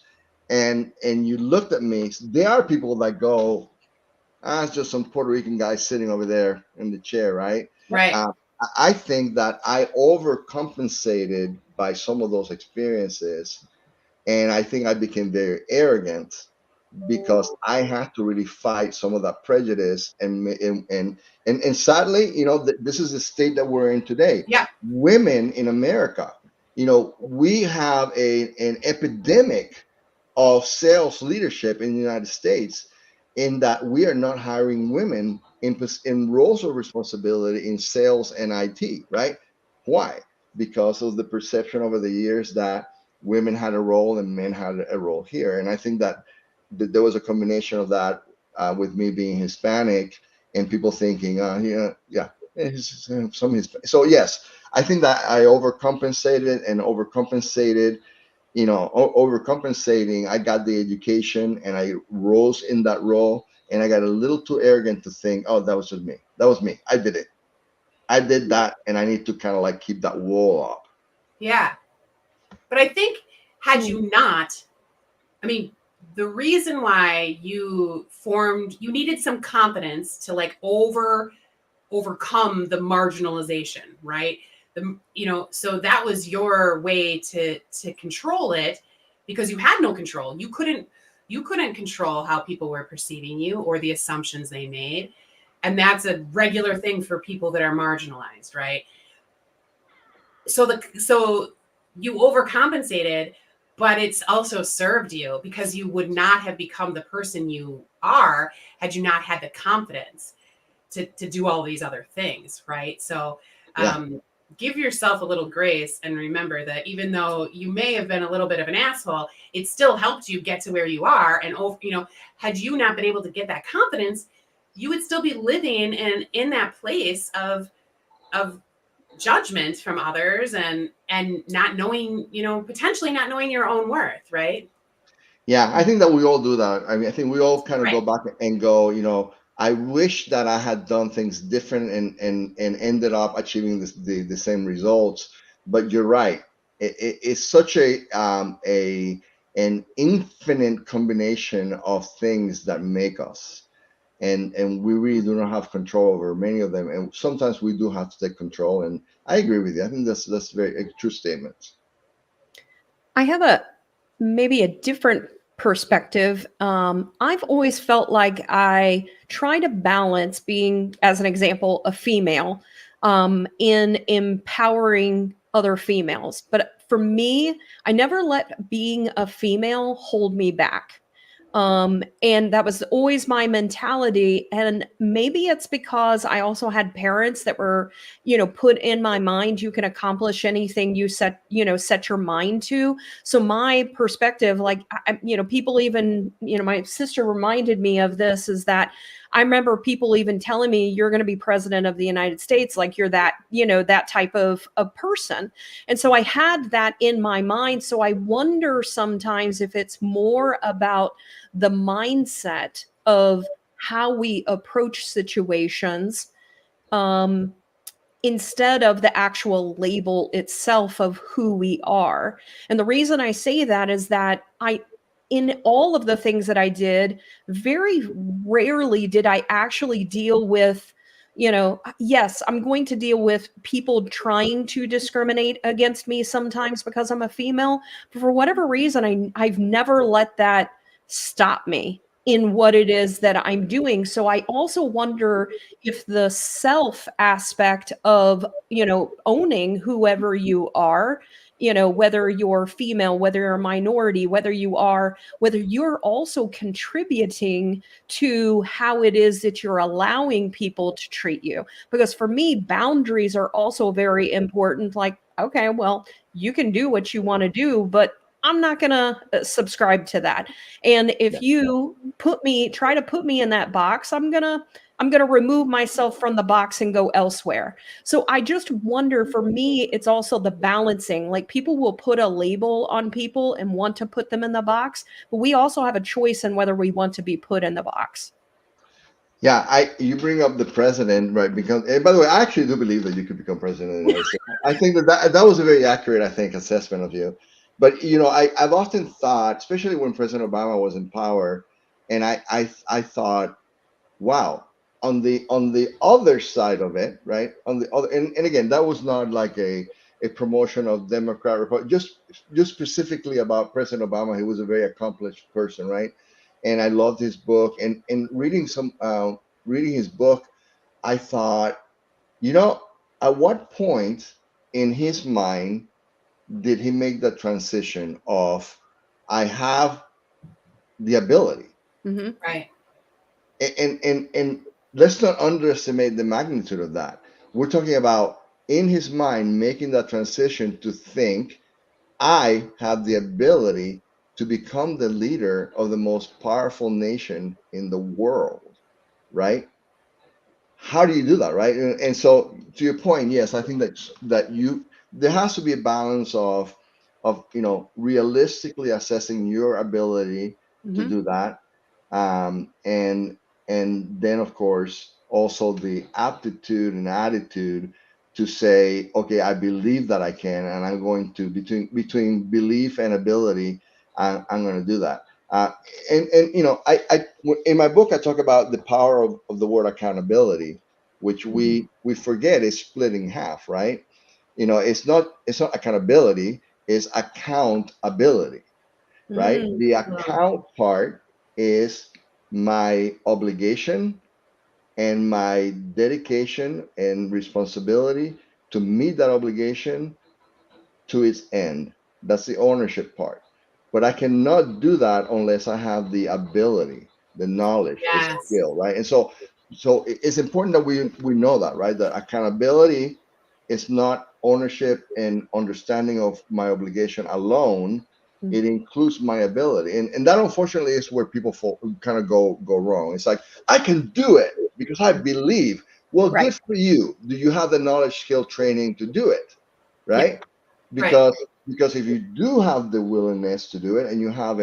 and you looked at me, there are people that go, it's just some Puerto Rican guy sitting over there in the chair, right? Right. I think that I overcompensated by some of those experiences, and I think I became very arrogant because I had to really fight some of that prejudice, and sadly, this is the state that we're in today. Yeah. Women in America, we have an epidemic of sales leadership in the United States, in that we are not hiring women in roles of responsibility in sales and IT, right? Why? Because of the perception over the years that women had a role and men had a role here. And I think that there was a combination of that, with me being Hispanic and people thinking, some Hispanic. So yes, I think that I overcompensated, overcompensating. I got the education and I rose in that role, and I got a little too arrogant to think, oh, that was just me. That was me. I did it. I did that, and I need to kind of like keep that wall up. Yeah. But I think had Hmm. you not, I mean, the reason why you needed some confidence to like overcome the marginalization, right? So that was your way to control it, because you had no control. You couldn't control how people were perceiving you or the assumptions they made. And that's a regular thing for people that are marginalized, right? So you overcompensated, but it's also served you, because you would not have become the person you are had you not had the confidence to do all these other things, right? So Yeah. give yourself a little grace, and remember that even though you may have been a little bit of an asshole, it still helped you get to where you are. And had you not been able to get that confidence, you would still be living in that place of judgment from others, and not knowing, potentially not knowing your own worth, right? Yeah, I think that we all do that. I mean, I think we all kind of go Right. back and go, I wish that I had done things different and ended up achieving the same results. But you're right. It's such an infinite combination of things that make us, and we really do not have control over many of them. And sometimes we do have to take control. And I agree with you. I think that's very a true statement. I have maybe a different perspective. I've always felt like I try to balance being, as an example, a female in empowering other females. But for me, I never let being a female hold me back. And that was always my mentality. And maybe it's because I also had parents that were, put in my mind, you can accomplish anything you set your mind to. So my perspective, like, people even, my sister reminded me of this, is that I remember people even telling me, you're going to be president of the United States. Like, you're that, that type of a person. And so I had that in my mind. So I wonder sometimes if it's more about the mindset of how we approach situations, instead of the actual label itself of who we are. And the reason I say that is that in all of the things that I did, very rarely did I actually deal with, yes, I'm going to deal with people trying to discriminate against me sometimes because I'm a female. But for whatever reason, I've never let that stop me in what it is that I'm doing. So I also wonder if the self aspect of, owning whoever you are, whether you're female, whether you're a minority, whether you're also contributing to how it is that you're allowing people to treat you. Because for me, boundaries are also very important. Like, okay, well, you can do what you want to do, but I'm not going to subscribe to that. And if you try to put me in that box, I'm going to remove myself from the box and go elsewhere. So I just wonder, for me, it's also the balancing. Like, people will put a label on people and want to put them in the box, but we also have a choice in whether we want to be put in the box. Yeah, you bring up the president, right? Because, and by the way, I actually do believe that you could become president of the United States. I think that was a very accurate, I think, assessment of you. But I've often thought, especially when President Obama was in power, and I thought, wow, on the other side of it, right? On the other, and again, that was not like a promotion of Democrat, Republican, just specifically about President Obama. He was a very accomplished person, right? And I loved his book, and reading his book, I thought, at what point in his mind did he make the transition of, I have the ability, Mm-hmm. Right. and let's not underestimate the magnitude of that. We're talking about, in his mind, making that transition to think, I have the ability to become the leader of the most powerful nation in the world, right? How do you do that, right? And so, to your point, yes, I think that there has to be a balance of realistically assessing your ability to Mm-hmm. do that, and and then of course also the aptitude and attitude to say, okay, I believe that I can, and I'm going to, between belief and ability, I'm going to do that. uh, and in my book I talk about the power of the word accountability, which we forget is split in half, right? It's not accountability, it's accountability, right? Mm. The account part is my obligation and my dedication and responsibility to meet that obligation to its end. That's the ownership part. But I cannot do that unless I have the ability, the knowledge, the Yes. skill, right? And so it's important that we know that, right? That accountability is not ownership and understanding of my obligation alone. Mm. It includes my ability, and that unfortunately is where people kind of go wrong. It's like, I can do it because I believe. Well, Right. good for you. Do you have the knowledge, skill, training to do it, Yeah. right? Right. Because if you do have the willingness to do it, and you have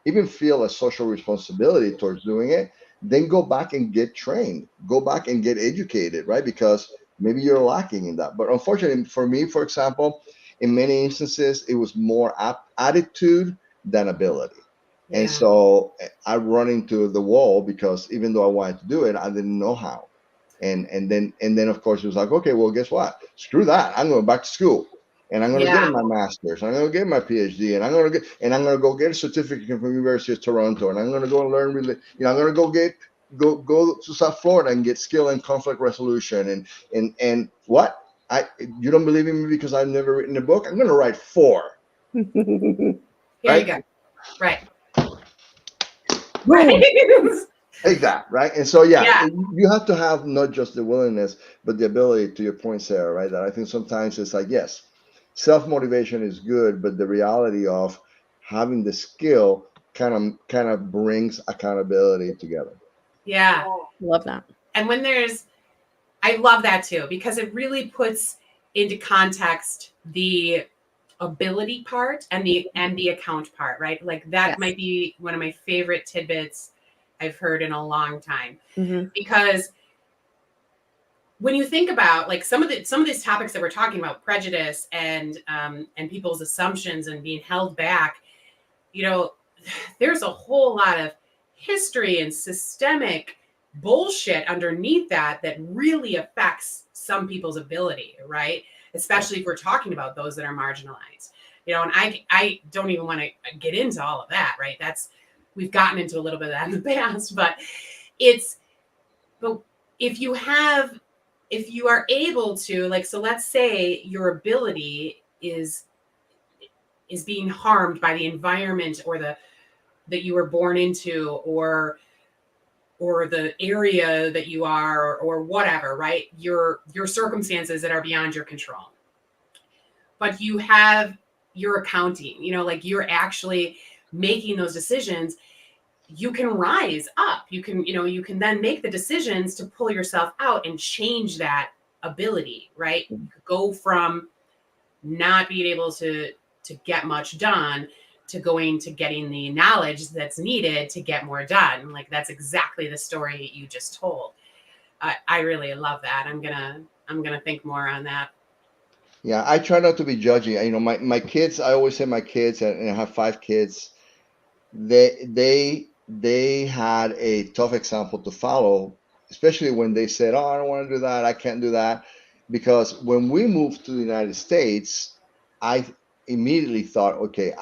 even feel a social responsibility towards doing it, then go back and get trained, go back and get educated, right? Because maybe you're lacking in that. But unfortunately for me, for example, in many instances it was more attitude than ability. And Yeah. so I run into the wall because even though I wanted to do it, I didn't know how. And then of course it was like, okay, well, guess what, screw that, I'm going back to school, and I'm going to Yeah. get my master's, I'm going to get my PhD, and I'm going to go get a certificate from University of Toronto, and I'm going to go and learn I'm going to go to South Florida and get skill in conflict resolution, and what, I you don't believe in me because I've never written a book? I'm going to write four, Here you right? go. Right. Boom. Right. Take that, right? And so, yeah, Yeah. you have to have not just the willingness, but the ability, to your point, Sarah, right? That I think sometimes it's like, yes, self motivation is good, but the reality of having the skill kind of brings accountability together. Yeah. Love that. And I love that too, because it really puts into context the ability part and the account part, right? Like that Yes. might be one of my favorite tidbits I've heard in a long time. Mm-hmm. Because when you think about like some of these topics that we're talking about, prejudice and people's assumptions and being held back, you know, there's a whole lot of history and systemic bullshit underneath that really affects some people's ability, right? Especially if we're talking about those that are marginalized. And I don't even want to get into all of that, right? We've gotten into a little bit of that in the past, but it's but if you are able to, like, so let's say your ability is being harmed by the environment or that you were born into, or the area that you are, or whatever, right? Your circumstances that are beyond your control. But you have your accounting, like you're actually making those decisions. You can rise up. You can then make the decisions to pull yourself out and change that ability, right? Go from not being able to get much done to getting the knowledge that's needed to get more done. Like that's exactly the story you just told. I really love that. I'm gonna think more on that. Yeah, I try not to be judgy. My kids, I always say my kids, and I have 5 kids. They had a tough example to follow, especially when they said, "Oh, I don't want to do that. I can't do that," because when we moved to the United States, I immediately thought, okay,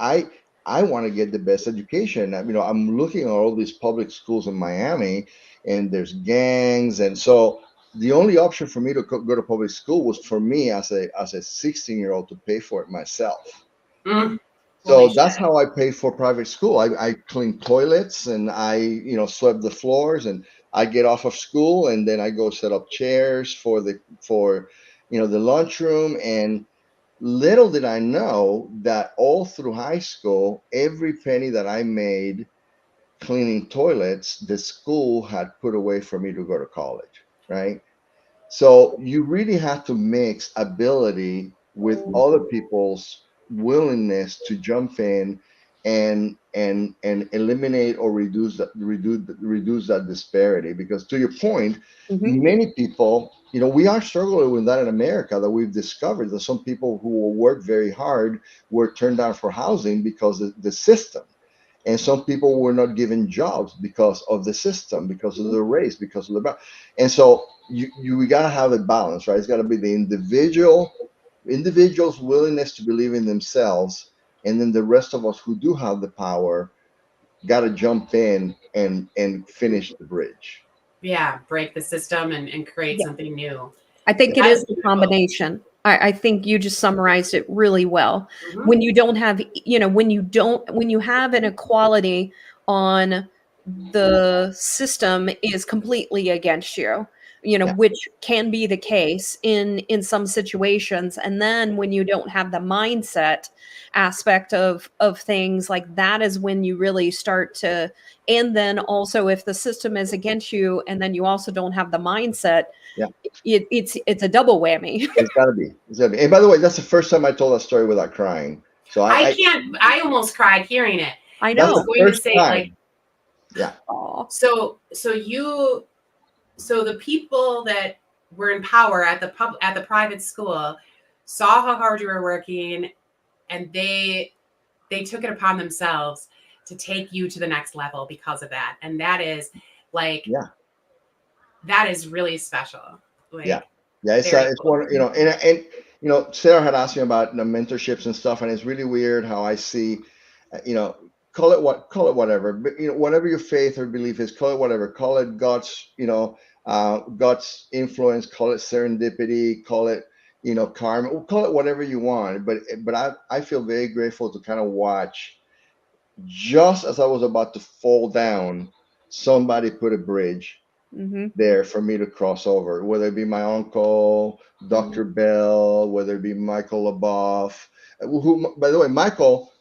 I want to get the best education. I'm looking at all these public schools in Miami, and there's gangs, and so the only option for me to go to public school was for me as a 16-year-old to pay for it myself. Mm, holy So shit. that's how I paid for private school. I cleaned toilets, and I, swept the floors, and I get off of school, and then I go set up chairs for the lunchroom. And little did I know that all through high school, every penny that I made cleaning toilets, the school had put away for me to go to college, right? So you really have to mix ability with other people's willingness to jump in and eliminate or reduce that disparity. Because to your point, many people, we are struggling with that in America, that we've discovered that some people who will work very hard were turned down for housing because of the system. And some people were not given jobs because of the system, because of the race, because of the, and so we got to have a balance, right? It's got to be the individual's willingness to believe in themselves, and then the rest of us who do have the power got to jump in and finish the bridge. Yeah, break the system and create something new. I think it is a combination. I think you just summarized it really well. When you don't have, when you have an equality on the system is completely against you, which can be the case in some situations. And then when you don't have the mindset aspect of things, like that is when you really start to, and then also if the system is against you and then you also don't have the mindset, it's a double whammy. It's gotta be. And by the way, that's the first time I told that story without crying. So I almost cried hearing it. I know. I was going to say, like, yeah. So the people that were in power at the private school saw how hard you were working, and they took it upon themselves to take you to the next level because of that. And that is like, that is really special. Like, it's one, and Sarah had asked me about the mentorships and stuff, and it's really weird how I see, call it whatever, but whatever your faith or belief is, call it whatever, call it God's, God's influence, call it serendipity, call it, karma, call it whatever you want. But I feel very grateful to kind of watch, just as I was about to fall down, somebody put a bridge there for me to cross over, whether it be my uncle, Dr. Bell, whether it be Michael LaBeouf, who, by the way, Michael,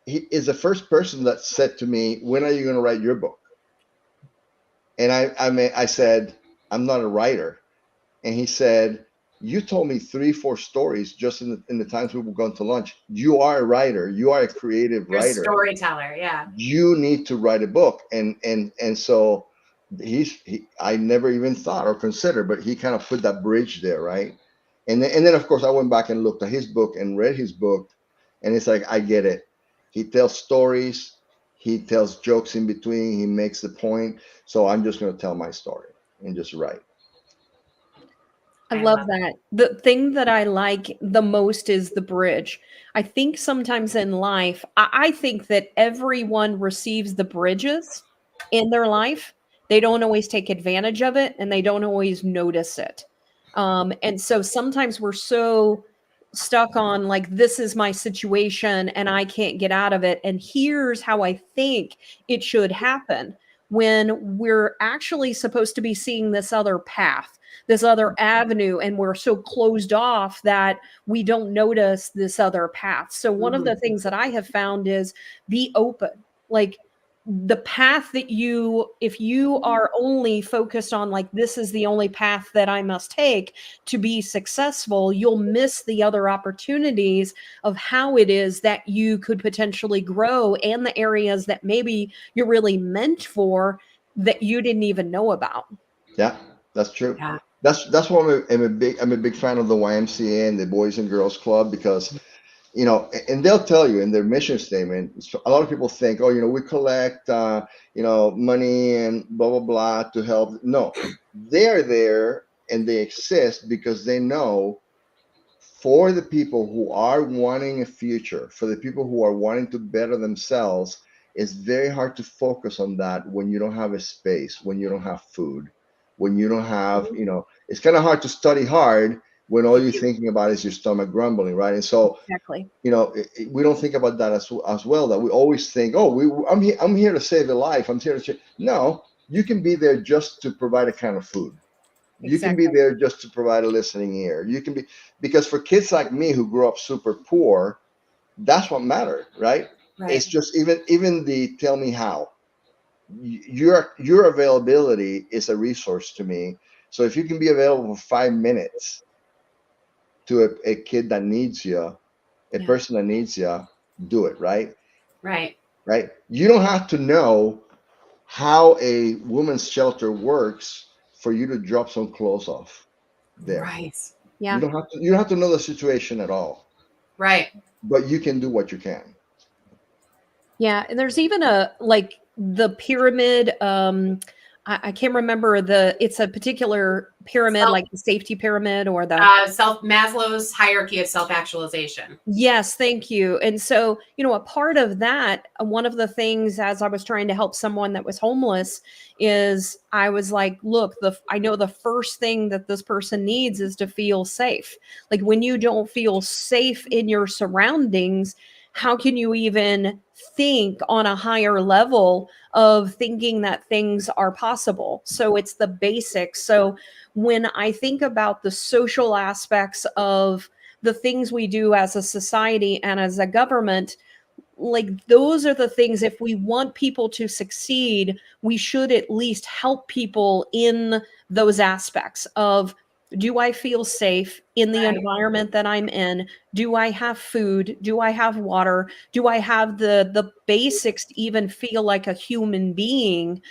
he is the first person that said to me, when are you going to write your book? And I said, I'm not a writer. And he said, you told me 3-4 stories just in the times we were going to lunch. You are a writer. You are a creative writer. Storyteller. Yeah. You need to write a book. And so I never even thought or considered, but he kind of put that bridge there, right? And then of course I went back and looked at his book and read his book, and it's like, I get it. He tells stories, he tells jokes in between, he makes the point. So I'm just going to tell my story and just write. I love that. The thing that I like the most is the bridge. I think sometimes in life, I think that everyone receives the bridges in their life. They don't always take advantage of it, and they don't always notice it. And so sometimes we're so stuck on, like, this is my situation and I can't get out of it, and here's how I think it should happen, when we're actually supposed to be seeing this other path, this other avenue, and we're so closed off that we don't notice this other path. So one of the things that I have found is be open. Like, the path that if you are only focused on, like, this is the only path that I must take to be successful, you'll miss the other opportunities of how it is that you could potentially grow, and the areas that maybe you're really meant for that you didn't even know about. Yeah, that's true. Yeah. That's why I'm a big fan of the YMCA and the Boys and Girls Club, because and they'll tell you in their mission statement, a lot of people think, oh, we collect, money and blah, blah, blah to help. No, they're there and they exist because they know, for the people who are wanting a future, for the people who are wanting to better themselves, it's very hard to focus on that when you don't have a space, when you don't have food, when you don't have, it's kind of hard to study hard when all you're thinking about is your stomach grumbling, right? And so, exactly, we don't think about that as well. That we always think, oh, I'm here to save a life. I'm here to no. You can be there just to provide a kind of food. You can be there just to provide a listening ear. You can be, because for kids like me who grew up super poor, that's what mattered, right? It's just even the tell me how. Your availability is a resource to me. So if you can be available for 5 minutes to a kid that needs you, a person that needs you, do it, right? Right. right? You don't have to know how a woman's shelter works for you to drop some clothes off there. Right. You Yeah. don't have to. You don't have to know the situation at all, Right. but you can do what you can. Yeah, and there's even a like the pyramid. I can't remember it's a particular pyramid, Self like the safety pyramid or the self Maslow's hierarchy of self-actualization. yes, thank you. And so, a part of that, one of the things as I was trying to help someone that was homeless is I was like, look, I know the first thing that this person needs is to feel safe. Like when you don't feel safe in your surroundings, how can you even think on a higher level of thinking that things are possible? So it's the basics. So when I think about the social aspects of the things we do as a society and as a government, like those are the things, if we want people to succeed, we should at least help people in those aspects of, do I feel safe in the Right. environment that I'm in? Do I have food? Do I have water? Do I have the basics to even feel like a human being?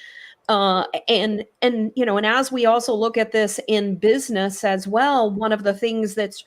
And as we also look at this in business as well, one of the things that's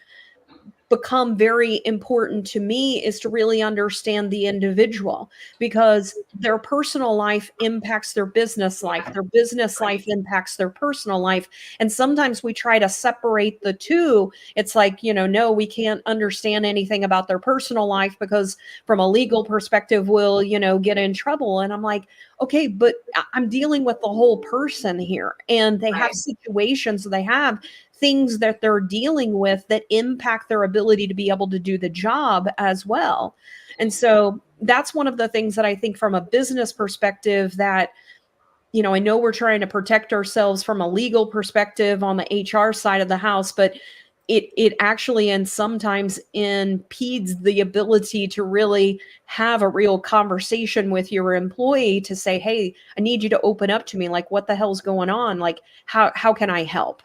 become very important to me is to really understand the individual, because their personal life impacts their business life. Their business life Right. impacts their personal life. And sometimes we try to separate the two. It's like, no, we can't understand anything about their personal life because from a legal perspective, we'll, get in trouble. And I'm like, okay, but I'm dealing with the whole person here. And they have Right. situations, they have things that they're dealing with that impact their ability to be able to do the job as well. And so that's one of the things that I think from a business perspective that, I know we're trying to protect ourselves from a legal perspective on the HR side of the house, but it actually and sometimes impedes the ability to really have a real conversation with your employee to say, hey, I need you to open up to me. Like, what the hell's going on? Like, how can I help?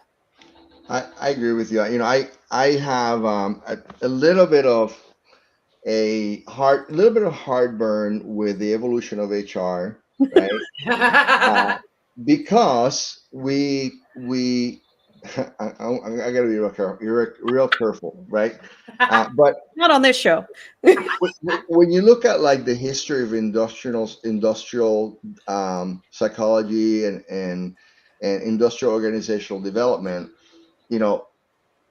I agree with you. I have a little bit of a little bit of heartburn with the evolution of HR, right? Uh, because we I gotta be real careful, right? But Not on this show. when you look at like the history of industrial psychology and industrial organizational development, you know,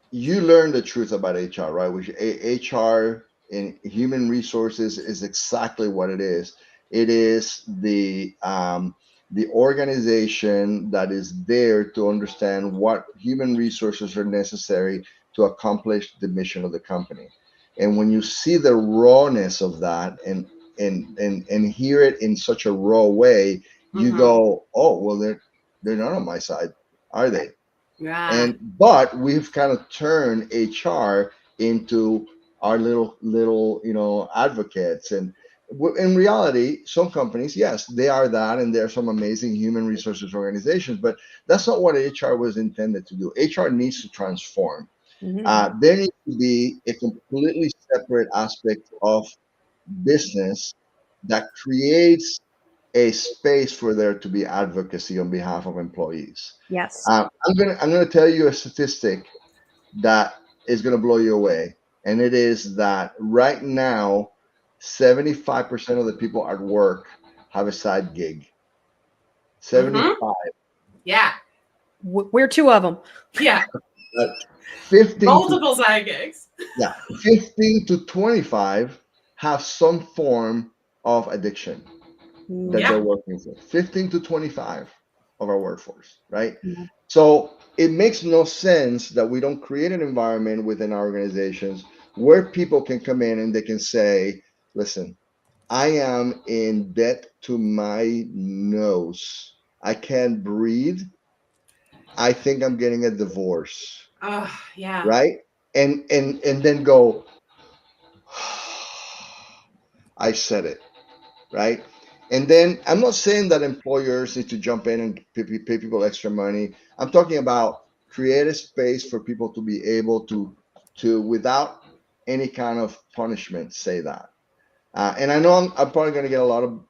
you learn the truth about HR, right? Which HR in human resources is exactly what it is. It is the organization that is there to understand what human resources are necessary to accomplish the mission of the company. And when you see the rawness of that and hear it in such a raw way, you Mhm. go, oh well, they're not on my side, are they? Yeah. But we've kind of turned HR into our little advocates. And in reality, some companies, yes, they are that, and there are some amazing human resources organizations, but that's not what HR was intended to do. HR needs to transform. Mhm. There needs to be a completely separate aspect of business that creates a space for there to be advocacy on behalf of employees. Yes. I'm gonna tell you a statistic that is gonna blow you away, and it is that right now, 75% of the people at work have a side gig. Mhm. 75. Yeah. We're two of them. Yeah. 15 to Multiple side gigs. yeah, 15 to 25 have some form of addiction that Yeah. they're working for. 15 to 25 of our workforce, right? Mhm. So it makes no sense that we don't create an environment within our organizations where people can come in and they can say, listen, I am in debt to my nose. I can't breathe. I think I'm getting a divorce, Oh, yeah. right? And then go, I said it, right? And then I'm not saying that employers need to jump in and pay people extra money. I'm talking about create a space for people to be able to without any kind of punishment say that. And I know I'm probably going to get a lot of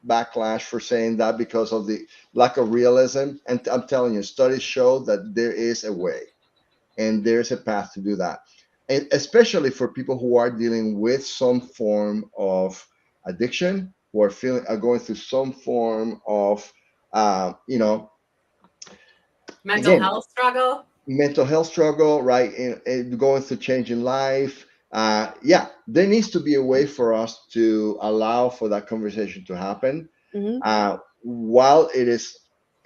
backlash for saying that because of the lack of realism. And I'm telling you, studies show that there is a way and there's a path to do that, and especially for people who are dealing with some form of addiction, who are going through some form of you know Mental again, health struggle. mental health struggle, right? And going through change in life. Yeah, there needs to be a way for us to allow for that conversation to happen, Mhm. while it is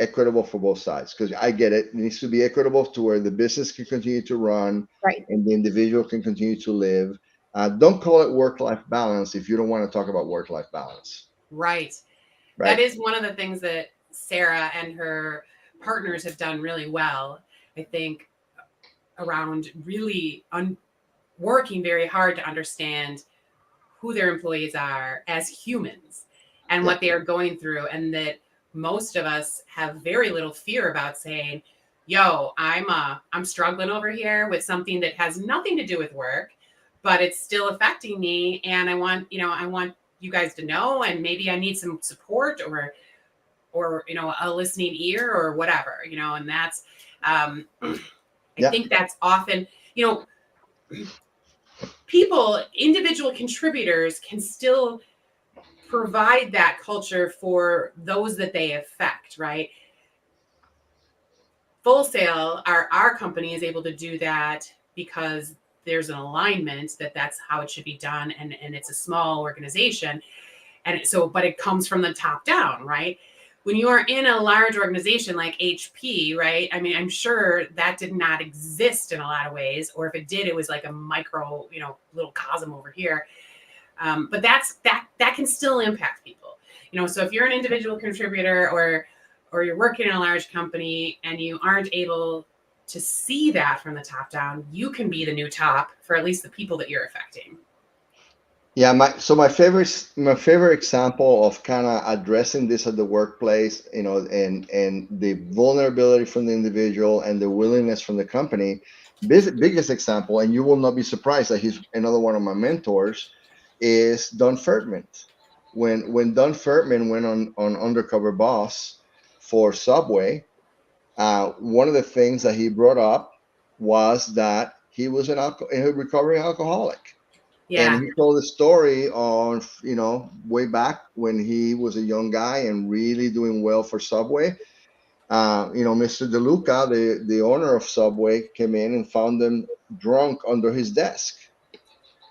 equitable for both sides. Because I get it, it needs to be equitable to where the business can continue to run Right. and the individual can continue to live. Don't call it work-life balance if you don't want to talk about work-life balance, Right. That right? is one of the things that Sarah and her partners have done really well, I think, around really working very hard to understand who their employees are as humans and Yeah. what they are going through, and that most of us have very little fear about saying, yo, I'm struggling over here with something that has nothing to do with work, but it's still affecting me, and I want you guys to know, and maybe I need some support or a listening ear or whatever, and that's I Yeah. think that's often, individual contributors can still provide that culture for those that they affect, right? Full Sail, our company is able to do that because there's an alignment that that's how it should be done, and it's a small organization, but it comes from the top down, right? When you are in a large organization like HP, right? I mean, I'm sure that did not exist in a lot of ways, or if it did, it was like a micro, little cosm over here. But that can still impact people, So if you're an individual contributor or you're working in a large company and you aren't able to see that from the top down, you can be the new top for at least the people that you're affecting. Yeah, my favorite example of kind of addressing this at the workplace, and the vulnerability from the individual and the willingness from the company. Biggest example, and you will not be surprised that he's another one of my mentors, is Don Furtman. When Don Furtman went on Undercover Boss for Subway, one of the things that he brought up was that he was a recovering alcoholic, and Yeah. he told a story on, way back when he was a young guy and really doing well for Subway. Mr. DeLuca, the owner of Subway, came in and found them drunk under his desk,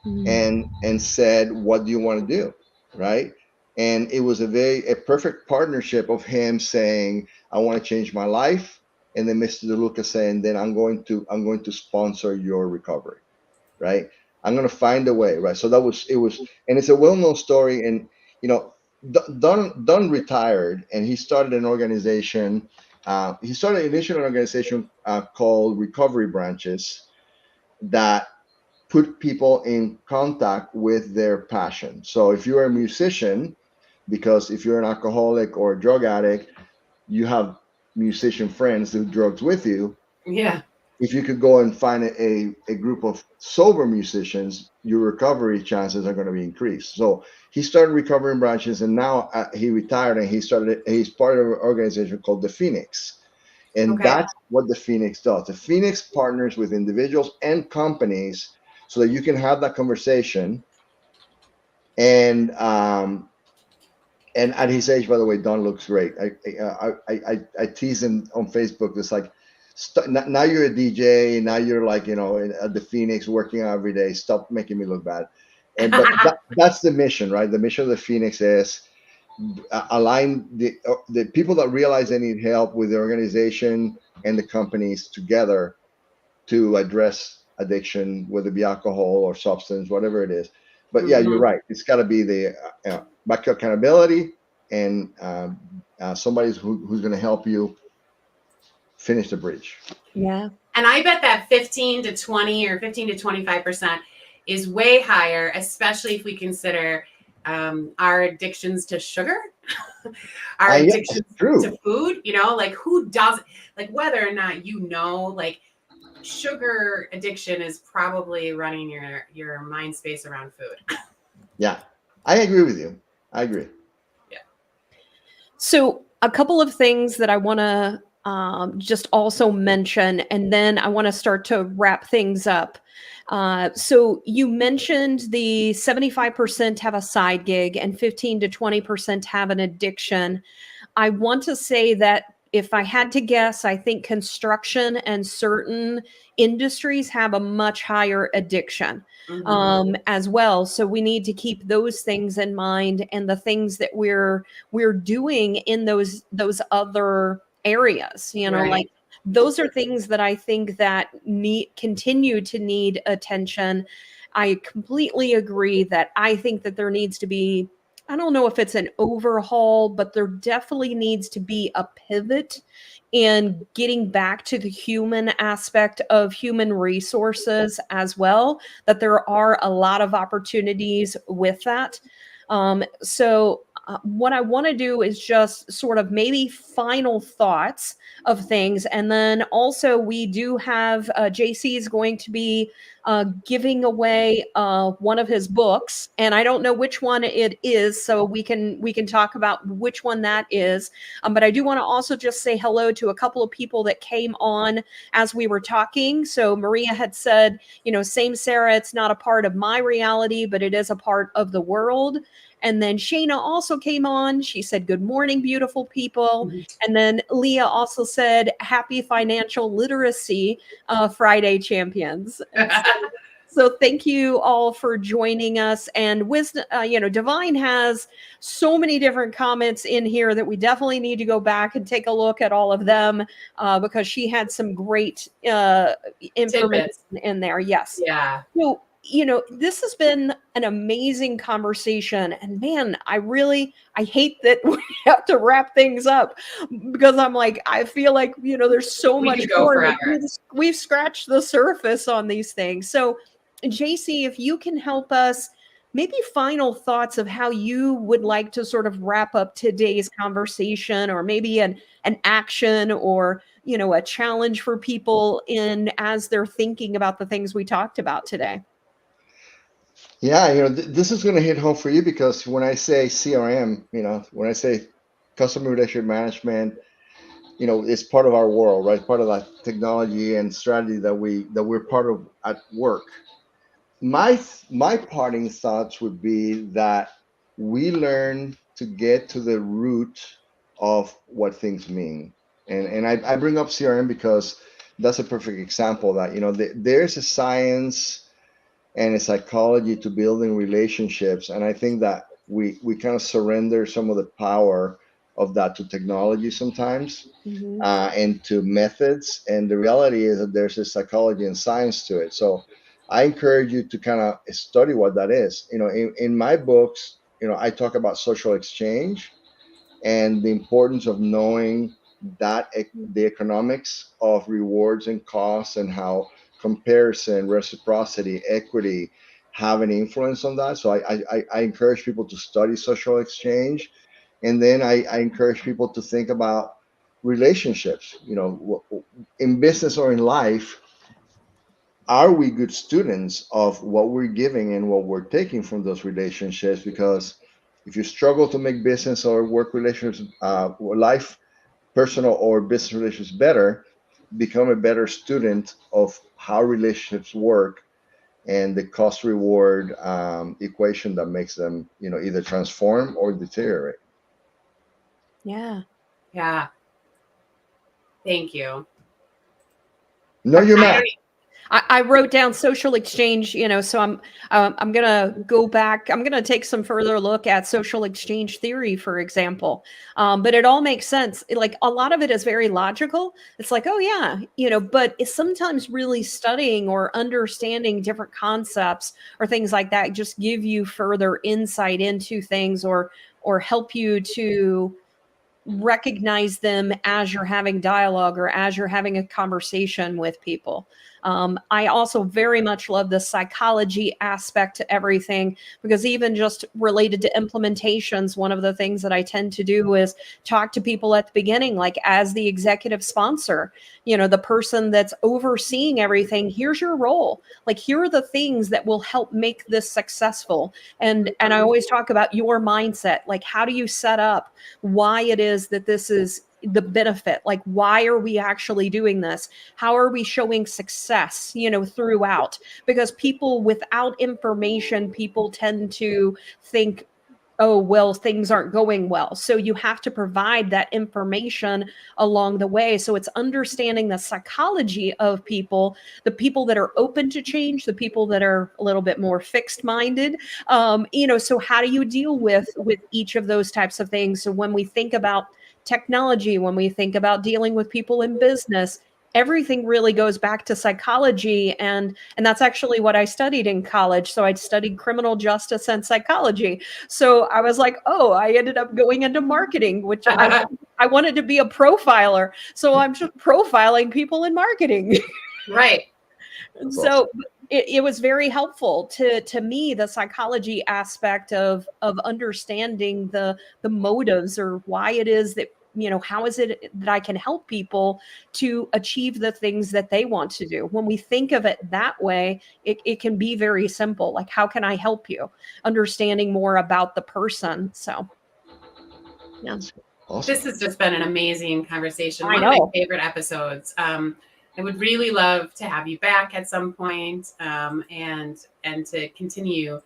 and said, "What do you want to do?" Right? And it was a perfect partnership of him saying, "I want to change my life," and then Mr. DeLuca saying, "Then I'm going to sponsor your recovery." Right? I'm going to find a way, right? So and it's a well-known story. And Don retired, and he started an organization. He started initially an organization called Recovery Branches that put people in contact with their passion. So if you're a musician, because if you're an alcoholic or a drug addict, you have musician friends do drugs with you. Yeah. If you could go and find a group of sober musicians, your recovery chances are going to be increased. So he started Recovering Branches, and now he retired, and he's part of an organization called the Phoenix. And Okay. that's what the Phoenix does. The Phoenix partners with individuals and companies so that you can have that conversation. And at his age, by the way, Don looks great. I tease him on Facebook. It's like, now you're a DJ. Now you're like, at the Phoenix working out every day. Stop making me look bad. But that's the mission, right? The mission of the Phoenix is align the people that realize they need help with the organization and the companies together to address addiction, whether it be alcohol or substance, whatever it is. But yeah, you're right. It's got to be the back accountability and somebody who's going to help you finish the bridge. Yeah. And I bet that 15 to 20 or 15 to 25% is way higher, especially if we consider our addictions to sugar, our addictions to food, like who doesn't, like whether or not, like sugar addiction is probably running your mind space around food. Yeah. I agree with you. I agree. So, a couple of things that I want to just also mention, and then I want to start to wrap things up. So, you mentioned the 75% have a side gig and 15 to 20% have an addiction. I want to say that if I had to guess, I think construction and certain industries have a much higher addiction as well. So we need to keep those things in mind, and the things that we're doing in those other areas. You know, Right. like those are things that I think that continue to need attention. I completely agree that I think that there needs to be, I don't know if it's an overhaul, but there definitely needs to be a pivot in getting back to the human aspect of human resources as well, that there are a lot of opportunities with that. So what I want to do is just sort of maybe final thoughts of things. And then also we do have JC is going to be giving away one of his books, and I don't know which one it is, so we can talk about which one that is. But I do want to also just say hello to a couple of people that came on as we were talking. So Maria had said, same Sarah, it's not a part of my reality, but it is a part of the world. And then Shayna also came on. She said, good morning, beautiful people. And then Leah also said, happy financial literacy Friday champions. So thank you all for joining us. And wisdom, Divine has so many different comments in here that we definitely need to go back and take a look at all of them because she had some great information in there. Yes. Yeah. So, this has been an amazing conversation, and man, I hate that we have to wrap things up because I'm like, I feel like, there's so We much could go more. forever. We've scratched the surface on these things. So, JC, if you can help us, maybe final thoughts of how you would like to sort of wrap up today's conversation, or maybe an action, or a challenge for people as they're thinking about the things we talked about today. Yeah, this is going to hit home for you because when I say CRM, when I say customer relationship management, it's part of our world, right? Part of that technology and strategy that we're part of at work. My parting thoughts would be that we learn to get to the root of what things mean. And I bring up CRM because that's a perfect example that, there's a science and a psychology to building relationships. And I think that we kind of surrender some of the power of that to technology sometimes and to methods. And the reality is that there's a psychology and science to it. So I encourage you to kind of study what that is. In my books, I talk about social exchange and the importance of knowing that the economics of rewards and costs and how comparison, reciprocity, equity have an influence on that. So I encourage people to study social exchange. And then I encourage people to think about relationships. In business or in life, are we good students of what we're giving and what we're taking from those relationships? Because if you struggle to make business or work relationships, life, personal or business relationships better, become a better student of how relationships work and the cost reward equation that makes them, either transform or deteriorate. Yeah. Yeah. Thank you. No, you're not. I wrote down social exchange, so I'm gonna go back. I'm gonna take some further look at social exchange theory, for example. But it all makes sense. Like a lot of it is very logical. It's like, oh yeah, but it's sometimes really studying or understanding different concepts or things like that just give you further insight into things or help you to recognize them as you're having dialogue or as you're having a conversation with people. I also very much love the psychology aspect to everything, because even just related to implementations, one of the things that I tend to do is talk to people at the beginning, like as the executive sponsor, the person that's overseeing everything. Here's your role. Like, here are the things that will help make this successful. And I always talk about your mindset. Like, how do you set up why it is that this is the benefit? Like, why are we actually doing this? How are we showing success, throughout? Because people without information, people tend to think, oh, well, things aren't going well. So you have to provide that information along the way. So it's understanding the psychology of people, the people that are open to change, the people that are a little bit more fixed minded. So how do you deal with each of those types of things? So when we think about technology, when we think about dealing with people in business, everything really goes back to psychology. And that's actually what I studied in college. So I studied criminal justice and psychology. So I was like, oh, I ended up going into marketing, which I wanted to be a profiler. So I'm just profiling people in marketing. Right. That's So awesome. it was very helpful to me, the psychology aspect of understanding the motives, or why it is that, how is it that I can help people to achieve the things that they want to do? When we think of it that way, it can be very simple. Like, how can I help you? Understanding more about the person. So, yeah. Awesome. This has just been an amazing conversation. I One of my know. favorite episodes. I would really love to have you back at some point, and to continue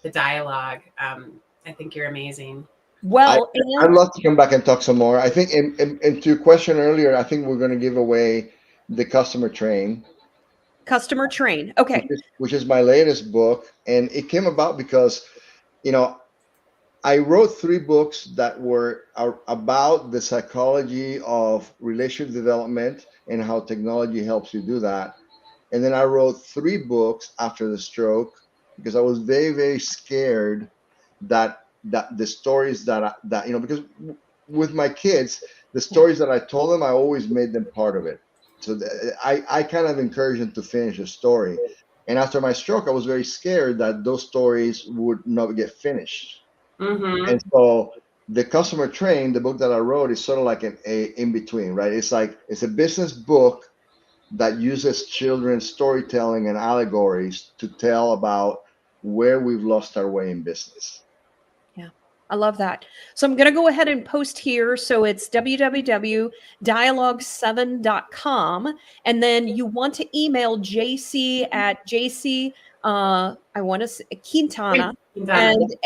the dialogue. I think you're amazing. Well, I'd love to come back and talk some more. I think, and to your question earlier, I think we're going to give away the customer train, customer train. Okay. which is my latest book, and it came about because, I wrote 3 books that are about the psychology of relationship development and how technology helps you do that. And then I wrote 3 books after the stroke, because I was very, very scared that the stories because with my kids, the stories that I told them, I always made them part of it. So I kind of encouraged them to finish the story. And after my stroke, I was very scared that those stories would not get finished. Mm-hmm. And so the customer train, the book that I wrote, is sort of like a in between, right? It's a business book that uses children's storytelling and allegories to tell about where we've lost our way in business. Yeah, I love that. So I'm going to go ahead and post here. So it's www.dialogue7.com. And then you want to email JC at JC, I want to say Quintana.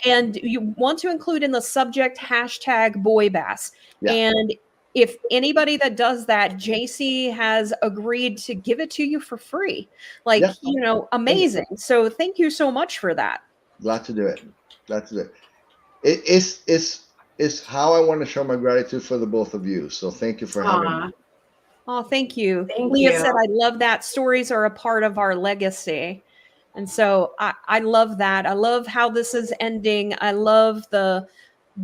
And you want to include in the subject hashtag BOYBAS. Yeah. And if anybody that does that, JC has agreed to give it to you for free. Like, Yeah. Amazing. So thank you so much for that. Glad to do it. Glad to do it. It's how I want to show my gratitude for the both of you. So thank you for having me. Oh, thank you. Thank Leah you. said, I love that. Stories are a part of our legacy. And so I love that. I love how this is ending. I love the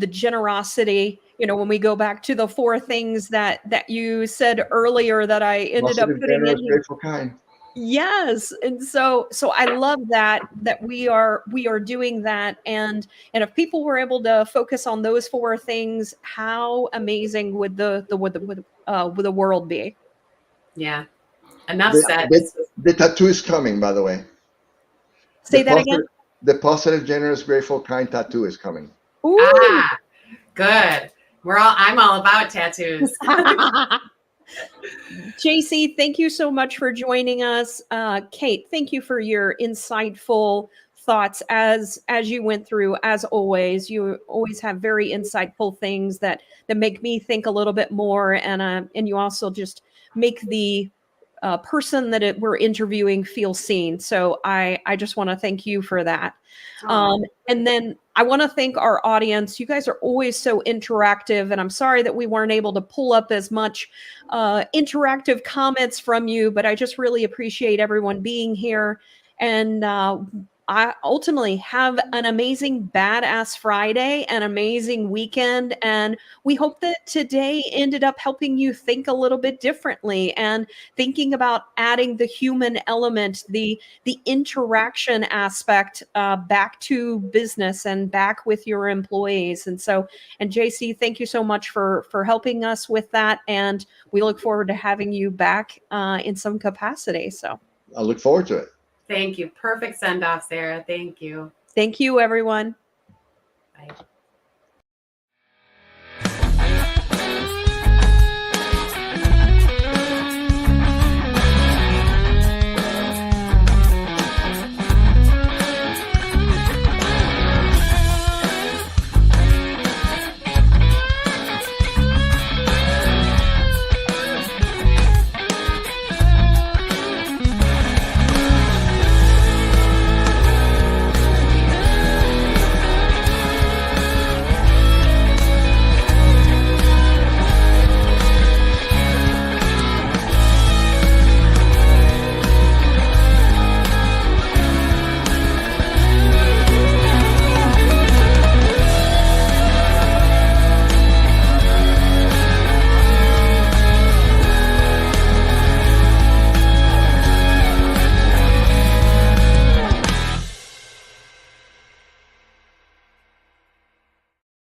generosity. When we go back to the 4 things that you said earlier that I ended up Positive, putting generous, in here. grateful, kind. Yes. And so I love that we are doing that. And if people were able to focus on those 4 things, how amazing would the world be? Yeah. Enough said. The tattoo is coming, by the way. Say that again. The positive, generous, grateful, kind tattoo is coming. Ooh. Good. I'm all about tattoos. JC, thank you so much for joining us. Cate, thank you for your insightful thoughts as you went through. As always, you always have very insightful things that make me think a little bit more, and you also just make the person that we're interviewing feel seen. So I just want to thank you for that. And then I want to thank our audience. You guys are always so interactive, and I'm sorry that we weren't able to pull up as much interactive comments from you, but I just really appreciate everyone being here. And I ultimately have an amazing badass Friday, an amazing weekend. And we hope that today ended up helping you think a little bit differently and thinking about adding the human element, the interaction aspect back to business and back with your employees. And so, and JC, thank you so much for helping us with that. And we look forward to having you back in some capacity. So I look forward to it. Thank you. Perfect send off, Sarah. Thank you. thank you, everyone. Bye.